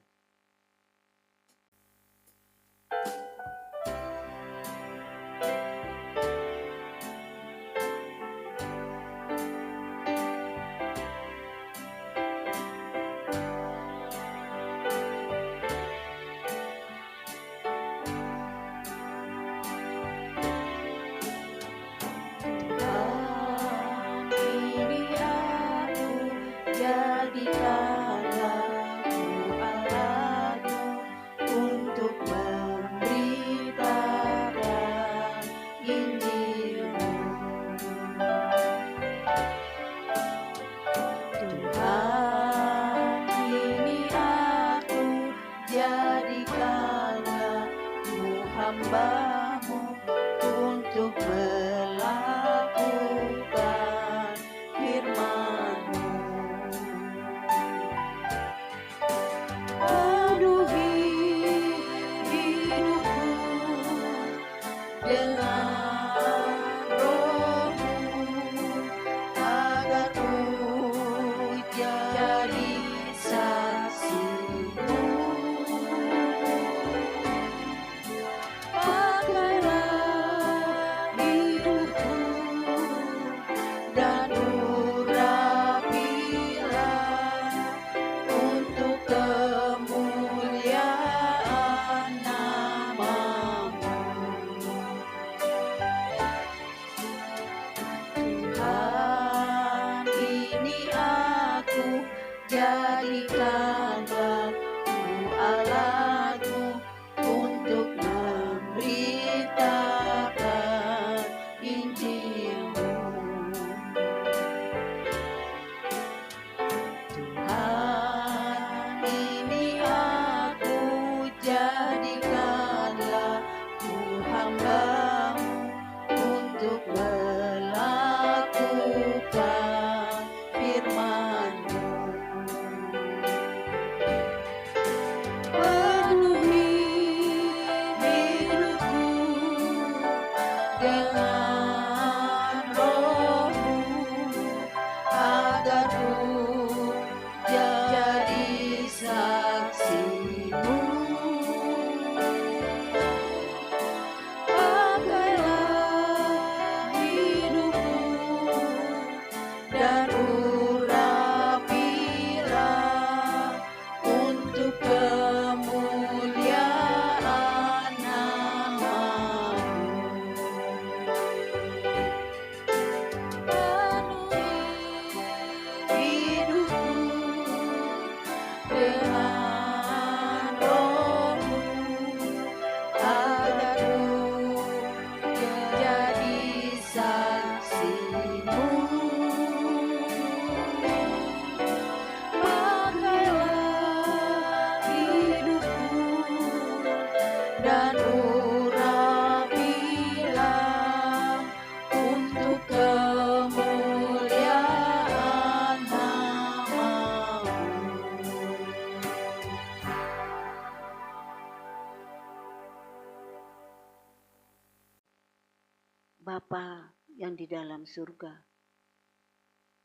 Bapa yang di dalam surga,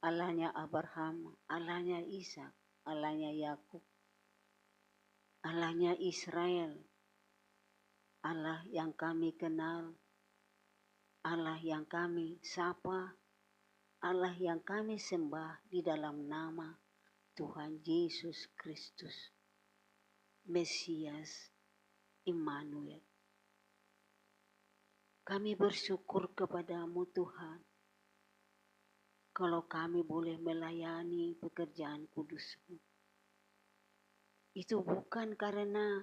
Allahnya Abraham, Allahnya Ishak, Allahnya Yakub, Allahnya Israel, Allah yang kami kenal, Allah yang kami sapa, Allah yang kami sembah di dalam nama Tuhan Yesus Kristus, Mesias Immanuel. Kami bersyukur kepadamu Tuhan, kalau kami boleh melayani pekerjaan kudus-Mu. Itu bukan karena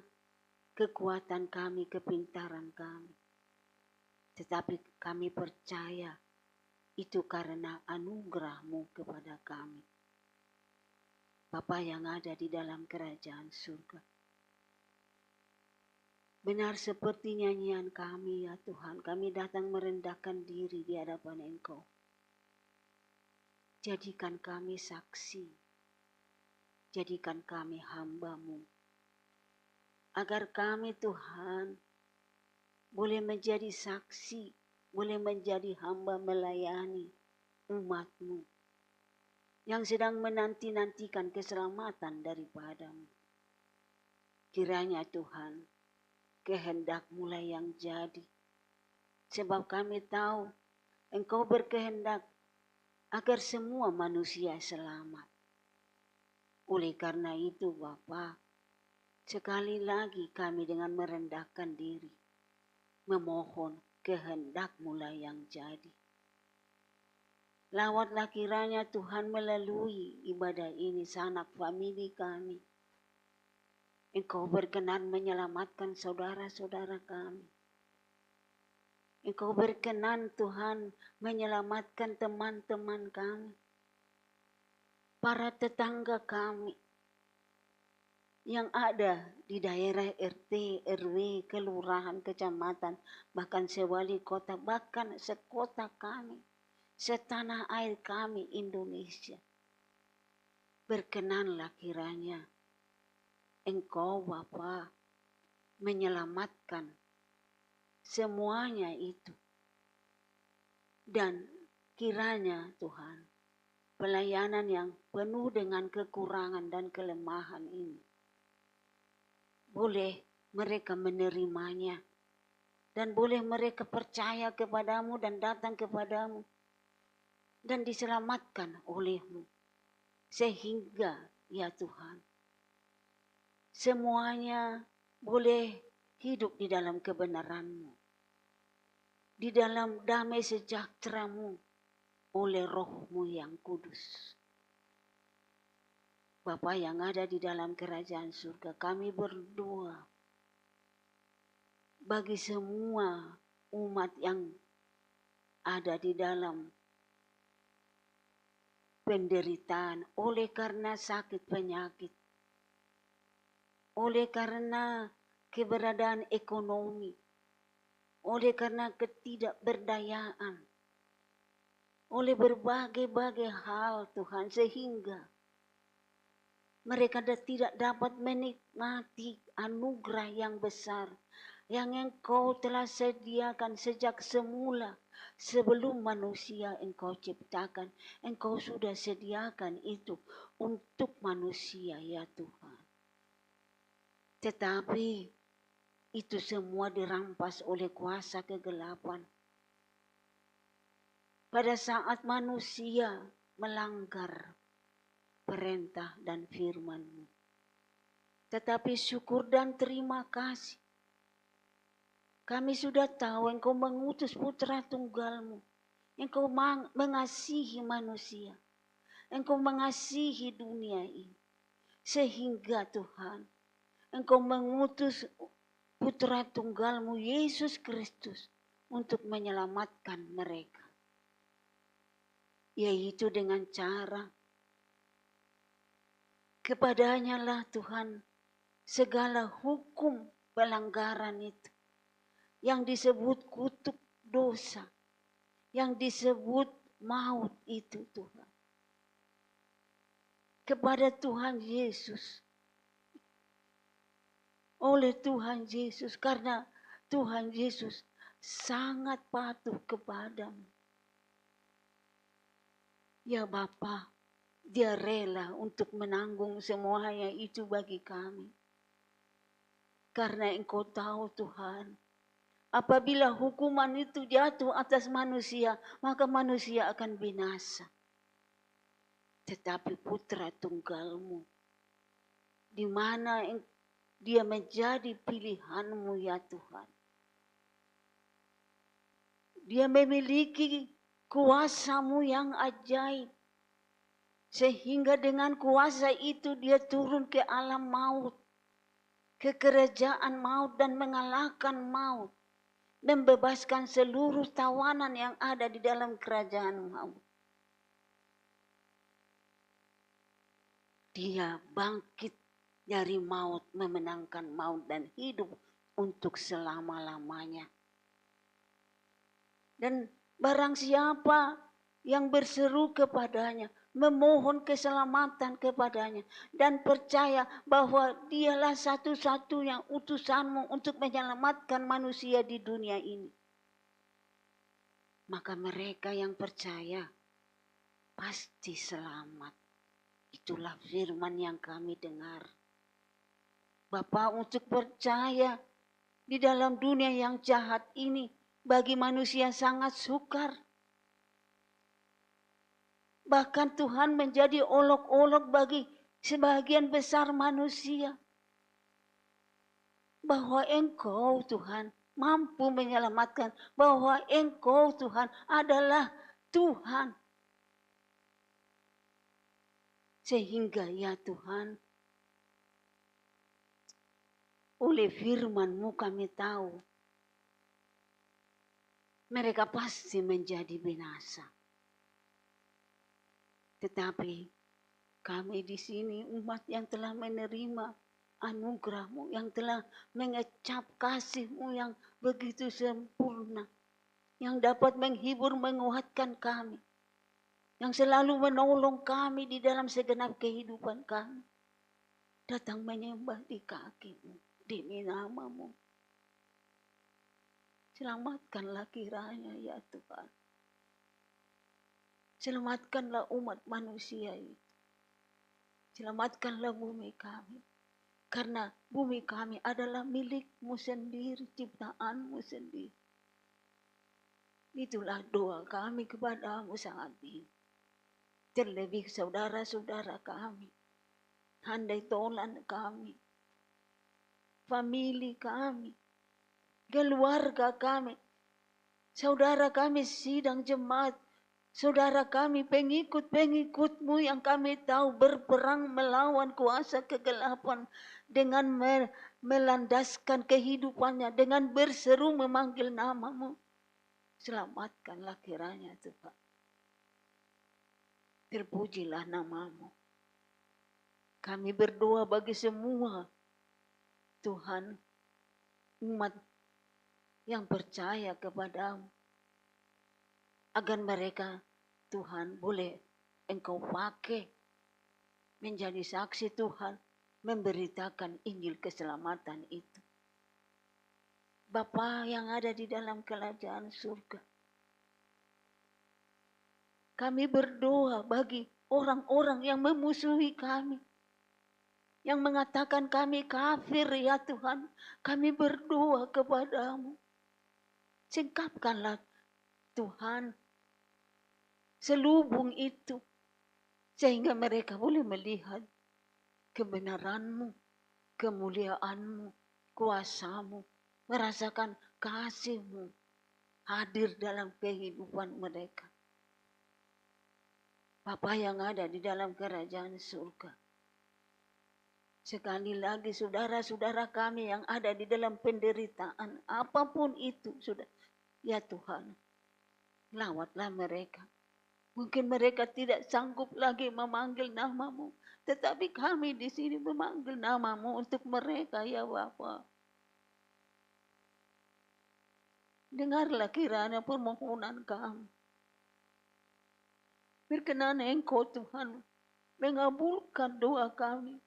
kekuatan kami, kepintaran kami, tetapi kami percaya itu karena anugerah-Mu kepada kami. Bapa yang ada di dalam kerajaan surga. Benar seperti nyanyian kami ya Tuhan, kami datang merendahkan diri di hadapan Engkau. Jadikan kami saksi, jadikan kami hamba-Mu. Agar kami Tuhan boleh menjadi saksi, boleh menjadi hamba melayani umat-Mu yang sedang menanti-nantikan keselamatan daripada-Mu. Kiranya Tuhan, kehendak-Mu lah yang jadi. Sebab kami tahu Engkau berkehendak agar semua manusia selamat. Oleh karena itu Bapa, sekali lagi kami dengan merendahkan diri, memohon kehendak-Mu lah yang jadi. Lawatlah kiranya Tuhan melalui ibadah ini sanak famili kami. Engkau berkenan menyelamatkan saudara-saudara kami. Engkau berkenan Tuhan menyelamatkan teman-teman kami. Para tetangga kami yang ada di daerah RT, RW, kelurahan, kecamatan, bahkan sewali kota, bahkan sekota kami, setanah air kami Indonesia. Berkenanlah kiranya Engkau Bapa menyelamatkan semuanya itu. Dan kiranya Tuhan, pelayanan yang penuh dengan kekurangan dan kelemahan ini, boleh mereka menerimanya. Dan boleh mereka percaya kepadamu dan datang kepadamu. Dan diselamatkan oleh-Mu. Sehingga ya Tuhan, semuanya boleh hidup di dalam kebenaran-Mu. Di dalam damai sejahtera-Mu oleh Roh-Mu yang kudus. Bapa yang ada di dalam kerajaan surga, kami berdoa bagi semua umat yang ada di dalam penderitaan oleh karena sakit penyakit, oleh karena keberadaan ekonomi, oleh karena ketidakberdayaan, oleh berbagai-bagai hal Tuhan, sehingga mereka tidak dapat menikmati anugerah yang besar yang Engkau telah sediakan sejak semula. Sebelum manusia Engkau ciptakan, Engkau sudah sediakan itu untuk manusia ya Tuhan. Tetapi itu semua dirampas oleh kuasa kegelapan. Pada saat manusia melanggar perintah dan firman-Mu. Tetapi syukur dan terima kasih. Kami sudah tahu Engkau mengutus putra tunggal-Mu. Engkau mengasihi manusia. Engkau mengasihi dunia ini. Sehingga Tuhan, Engkau mengutus putra tunggal-Mu Yesus Kristus untuk menyelamatkan mereka. Yaitu dengan cara kepadanya lah Tuhan segala hukum pelanggaran itu. Yang disebut kutuk dosa. Yang disebut maut itu Tuhan. Kepada Tuhan Yesus. Oleh Tuhan Yesus. Karena Tuhan Yesus sangat patuh kepadamu. Ya Bapa, dia rela untuk menanggung semuanya itu bagi kami. Karena Engkau tahu Tuhan, apabila hukuman itu jatuh atas manusia, maka manusia akan binasa. Tetapi putra tunggalmu, di mana dia menjadi pilihanmu ya Tuhan. Dia memiliki kuasa-Mu yang ajaib. Sehingga dengan kuasa itu dia turun ke alam maut. Ke kerajaan maut dan mengalahkan maut. Membebaskan seluruh tawanan yang ada di dalam kerajaan maut. Dia bangkit dari maut, memenangkan maut dan hidup untuk selama-lamanya. Dan barang siapa yang berseru kepadanya, memohon keselamatan kepadanya, dan percaya bahwa dialah satu-satunya utusanmu untuk menyelamatkan manusia di dunia ini. Maka mereka yang percaya pasti selamat. Itulah firman yang kami dengar. Bapa, untuk percaya di dalam dunia yang jahat ini, bagi manusia sangat sukar. Bahkan Tuhan menjadi olok-olok bagi sebagian besar manusia. Bahwa Engkau Tuhan mampu menyelamatkan. Bahwa Engkau Tuhan adalah Tuhan. Sehingga ya Tuhan, oleh firman-Mu kami tahu, mereka pasti menjadi binasa. Tetapi kami di sini umat yang telah menerima anugerah-Mu, yang telah mengecap kasih-Mu yang begitu sempurna, yang dapat menghibur, menguatkan kami, yang selalu menolong kami di dalam segenap kehidupan kami. Datang menyembah di kaki-Mu, demi nama-Mu. Selamatkanlah kiranya ya Tuhan. Selamatkanlah umat manusia itu. Selamatkanlah bumi kami. Karena bumi kami adalah milik-Mu sendiri, ciptaan-Mu sendiri. Itulah doa kami kepada-Mu saat ini. Terlebih saudara-saudara kami, handai tolan kami, famili kami, keluarga kami, saudara kami sidang jemaat, saudara kami pengikut-pengikut-Mu yang kami tahu berperang melawan kuasa kegelapan dengan melandaskan kehidupannya, dengan berseru memanggil nama-Mu. Selamatkanlah kiranya Tuhan. Terpujilah nama-Mu. Kami berdoa bagi semua Tuhan, umat yang percaya kepada-Mu, agar mereka Tuhan boleh Engkau pakai menjadi saksi Tuhan, memberitakan Injil keselamatan itu. Bapa yang ada di dalam kerajaan surga, kami berdoa bagi orang-orang yang memusuhi kami, yang mengatakan kami kafir ya Tuhan. Kami berdoa kepada-Mu, singkapkanlah Tuhan selubung itu, sehingga mereka boleh melihat kebenaran-Mu, kemuliaan-Mu, kuasa-Mu, merasakan kasih-Mu hadir dalam kehidupan mereka. Bapa yang ada di dalam kerajaan surga, sekali lagi saudara-saudara kami yang ada di dalam penderitaan, apapun itu sudah, ya Tuhan, lawatlah mereka. Mungkin mereka tidak sanggup lagi memanggil nama-Mu, tetapi kami di sini memanggil nama-Mu untuk mereka ya Bapa. Dengarlah kiranya permohonan kami. Berkenan Engkau Tuhan mengabulkan doa kami,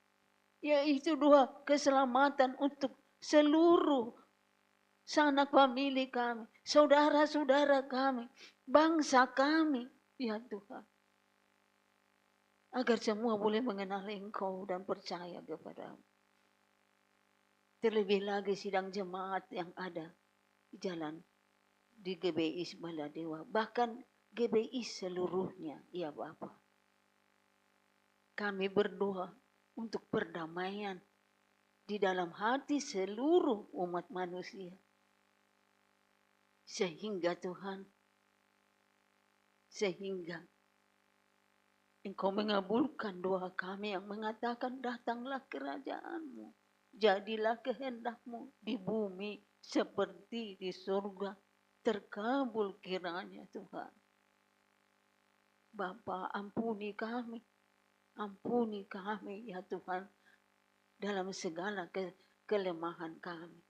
yaitu doa keselamatan untuk seluruh sanak famili kami, saudara-saudara kami, bangsa kami, ya Tuhan. Agar semua boleh mengenal Engkau dan percaya kepada-Mu. Terlebih lagi sidang jemaat yang ada di jalan di GBI Baladewa, bahkan GBI seluruhnya, ya Bapa. Kami berdoa untuk perdamaian di dalam hati seluruh umat manusia. Sehingga Tuhan, sehingga Engkau mengabulkan doa kami yang mengatakan datanglah kerajaan-Mu. Jadilah kehendak-Mu di bumi seperti di surga. Terkabul kiranya Tuhan. Bapa, ampuni kami ya Tuhan dalam segala kelemahan kami.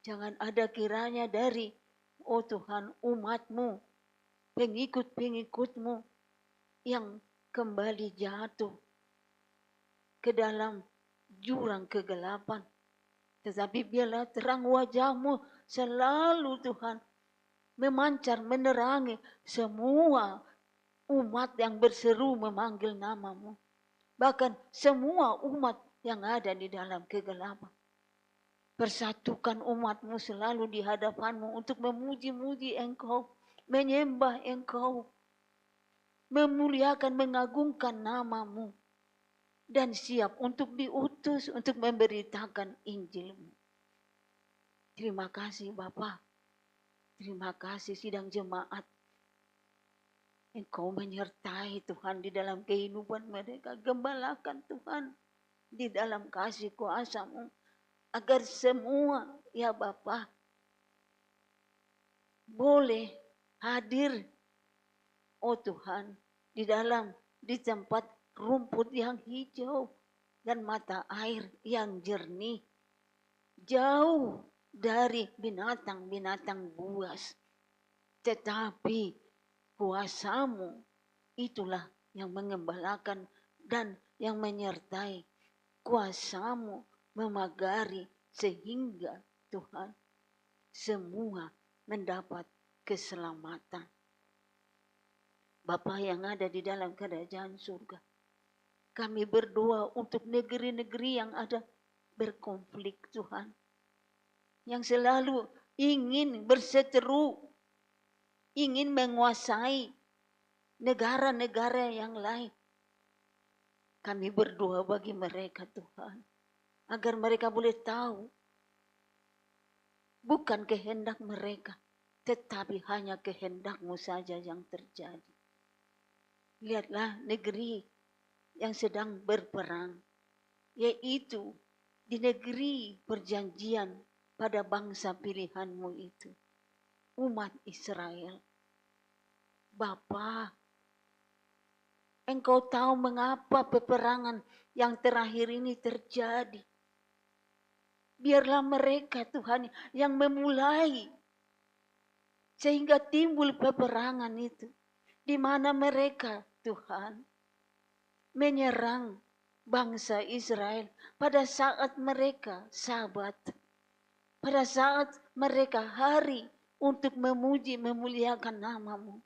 Jangan ada kiranya dari, oh Tuhan, umat-Mu, pengikut-pengikut-Mu yang kembali jatuh ke dalam jurang kegelapan. Tetapi biarlah terang wajah-Mu selalu Tuhan memancar, menerangi semua umat yang berseru memanggil nama-Mu. Bahkan semua umat yang ada di dalam kegelapan. Persatukan umat-Mu selalu di hadapan-Mu untuk memuji-muji Engkau, menyembah Engkau, memuliakan, mengagungkan nama-Mu, dan siap untuk diutus untuk memberitakan Injil-Mu. Terima kasih Bapa, terima kasih sidang jemaat. Engkau menyertai Tuhan di dalam kehidupan mereka. Gembalakan Tuhan di dalam kasih kuasa-Mu. Agar semua ya Bapa boleh hadir, oh Tuhan, di tempat rumput yang hijau dan mata air yang jernih. Jauh dari binatang-binatang buas. Tetapi kuasa-Mu itulah yang mengembalakan dan yang menyertai. Kuasa-Mu memagari sehingga Tuhan semua mendapat keselamatan. Bapa yang ada di dalam kerajaan surga, kami berdoa untuk negeri-negeri yang ada berkonflik Tuhan, yang selalu ingin berseteru, ingin menguasai negara-negara yang lain. Kami berdoa bagi mereka Tuhan, agar mereka boleh tahu bukan kehendak mereka, tetapi hanya kehendak-Mu saja yang terjadi. Lihatlah negeri yang sedang berperang, yaitu di negeri perjanjian pada bangsa pilihan-Mu itu, umat Israel. Bapa, Engkau tahu mengapa peperangan yang terakhir ini terjadi. Biarlah mereka Tuhan yang memulai sehingga timbul peperangan itu. Di mana mereka Tuhan menyerang bangsa Israel pada saat mereka Sabat. Pada saat mereka hari untuk memuji memuliakan nama-Mu.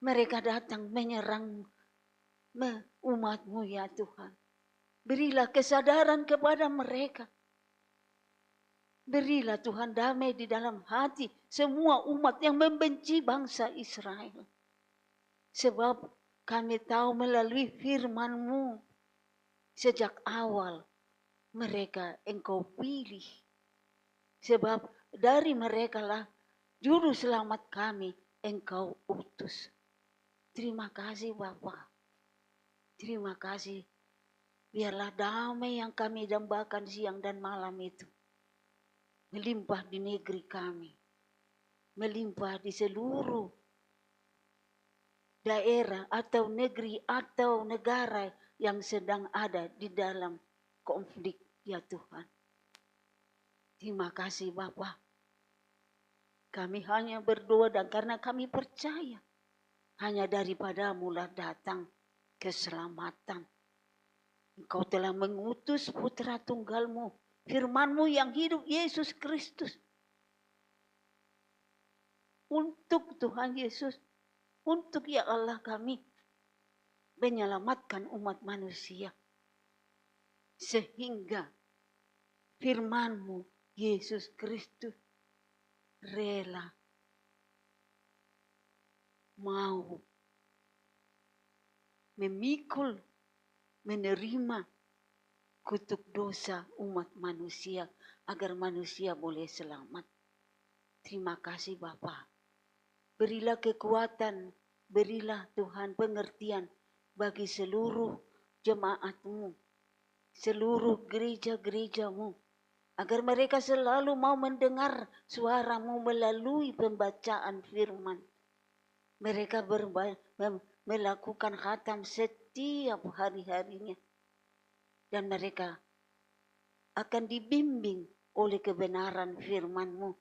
Mereka datang menyerang umat-Mu ya Tuhan. Berilah kesadaran kepada mereka. Berilah Tuhan damai di dalam hati semua umat yang membenci bangsa Israel. Sebab kami tahu melalui firman-Mu sejak awal mereka Engkau pilih. Sebab dari mereka lah juru selamat kami Engkau utus. Terima kasih Bapa. Terima kasih. Biarlah damai yang kami dambakan siang dan malam itu melimpah di negeri kami. Melimpah di seluruh daerah atau negeri atau negara yang sedang ada di dalam konflik ya Tuhan. Terima kasih Bapa. Kami hanya berdoa dan karena kami percaya hanya daripada-Mu lah datang keselamatan. Engkau telah mengutus putra tunggal-Mu firman-Mu yang hidup, Yesus Kristus. Untuk Tuhan Yesus, untuk ya Allah kami menyelamatkan umat manusia. Sehingga firman-Mu, Yesus Kristus, rela mau memikul, menerima kutuk dosa umat manusia agar manusia boleh selamat. Terima kasih Bapa. Berilah kekuatan, berilah Tuhan pengertian bagi seluruh jemaat-Mu, seluruh gereja-gereja-Mu, agar mereka selalu mau mendengar suara-Mu melalui pembacaan firman. Mereka melakukan khatam setiap hari-harinya. Dan mereka akan dibimbing oleh kebenaran firman-Mu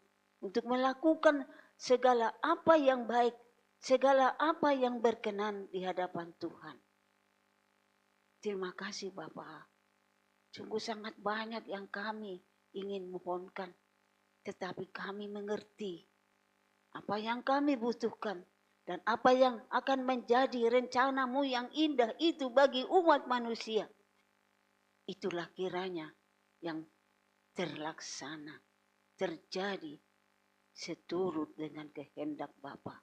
untuk melakukan segala apa yang baik, segala apa yang berkenan di hadapan Tuhan. Terima kasih Bapa. Sungguh sangat banyak yang kami ingin mohonkan, tetapi kami mengerti apa yang kami butuhkan dan apa yang akan menjadi rencana-Mu yang indah itu bagi umat manusia. Itulah kiranya yang terlaksana, terjadi seturut dengan kehendak Bapa.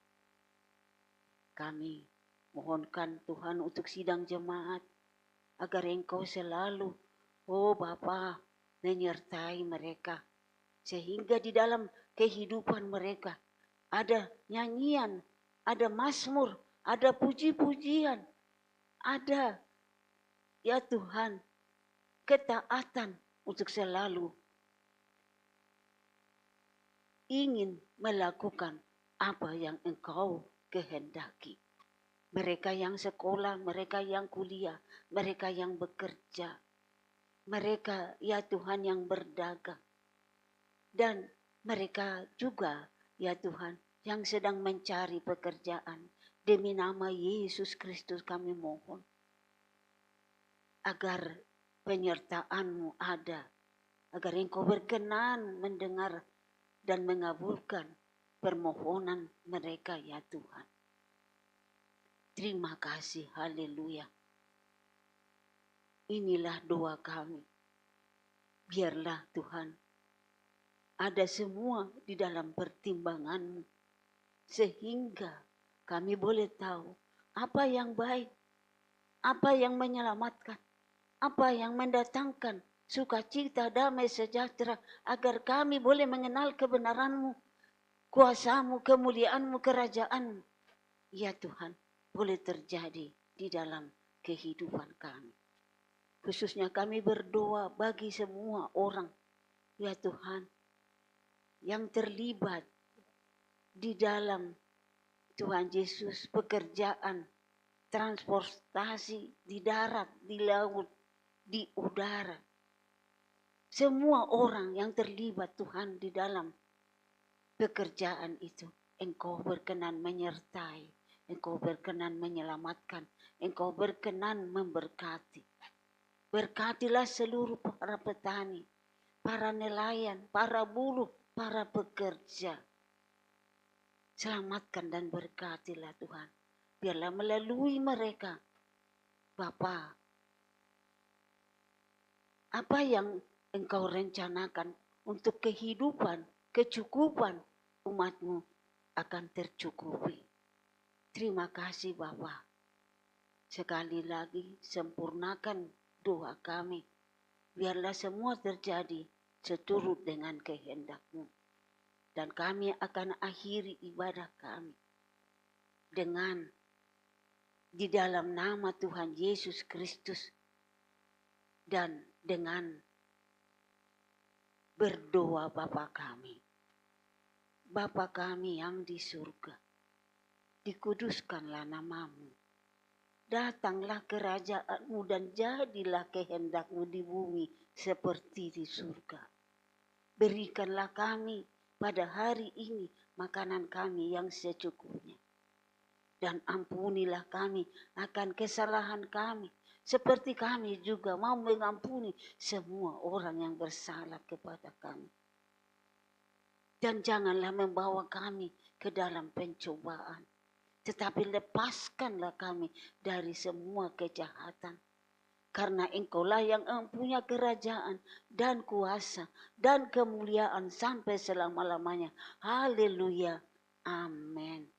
Kami mohonkan Tuhan untuk sidang jemaat, agar Engkau selalu, oh Bapa, menyertai mereka. Sehingga di dalam kehidupan mereka ada nyanyian, ada mazmur, ada puji-pujian, ada ya Tuhan, ketaatan untuk selalu ingin melakukan apa yang Engkau kehendaki. Mereka yang sekolah, mereka yang kuliah, mereka yang bekerja, mereka ya Tuhan yang berdagang, dan mereka juga ya Tuhan yang sedang mencari pekerjaan. Demi nama Yesus Kristus kami mohon agar penyertaan-Mu ada, agar Engkau berkenan mendengar dan mengabulkan permohonan mereka ya Tuhan. Terima kasih, haleluya. Inilah doa kami. Biarlah Tuhan ada semua di dalam pertimbangan-Mu, sehingga kami boleh tahu apa yang baik, apa yang menyelamatkan, apa yang mendatangkan sukacita, damai, sejahtera, agar kami boleh mengenal kebenaran-Mu, kuasa-Mu, kemuliaan-Mu, kerajaan-Mu. Ya Tuhan, boleh terjadi di dalam kehidupan kami. Khususnya kami berdoa bagi semua orang, ya Tuhan, yang terlibat di dalam Tuhan Yesus pekerjaan, transportasi di darat, di laut, di udara. Semua orang yang terlibat Tuhan di dalam pekerjaan itu, Engkau berkenan menyertai, Engkau berkenan menyelamatkan, Engkau berkenan memberkati. Berkatilah seluruh para petani, para nelayan, para buruh, para pekerja. Selamatkan dan berkatilah Tuhan. Biarlah melalui mereka, Bapa, apa yang Engkau rencanakan untuk kehidupan, kecukupan umat-Mu akan tercukupi. Terima kasih Bapa. Sekali lagi sempurnakan doa kami. Biarlah semua terjadi seturut dengan kehendak-Mu. Dan kami akan akhiri ibadah kami dengan di dalam nama Tuhan Yesus Kristus dan dengan berdoa Bapa kami. Bapa kami yang di surga, dikuduskanlah nama-Mu. Datanglah kerajaan-Mu dan jadilah kehendak-Mu di bumi seperti di surga. Berikanlah kami pada hari ini makanan kami yang secukupnya. Dan ampunilah kami akan kesalahan kami, seperti kami juga mau mengampuni semua orang yang bersalah kepada kami. Dan janganlah membawa kami ke dalam pencobaan, tetapi lepaskanlah kami dari semua kejahatan. Karena Engkaulah yang mempunyai kerajaan dan kuasa dan kemuliaan sampai selama-lamanya. Haleluya. Amin.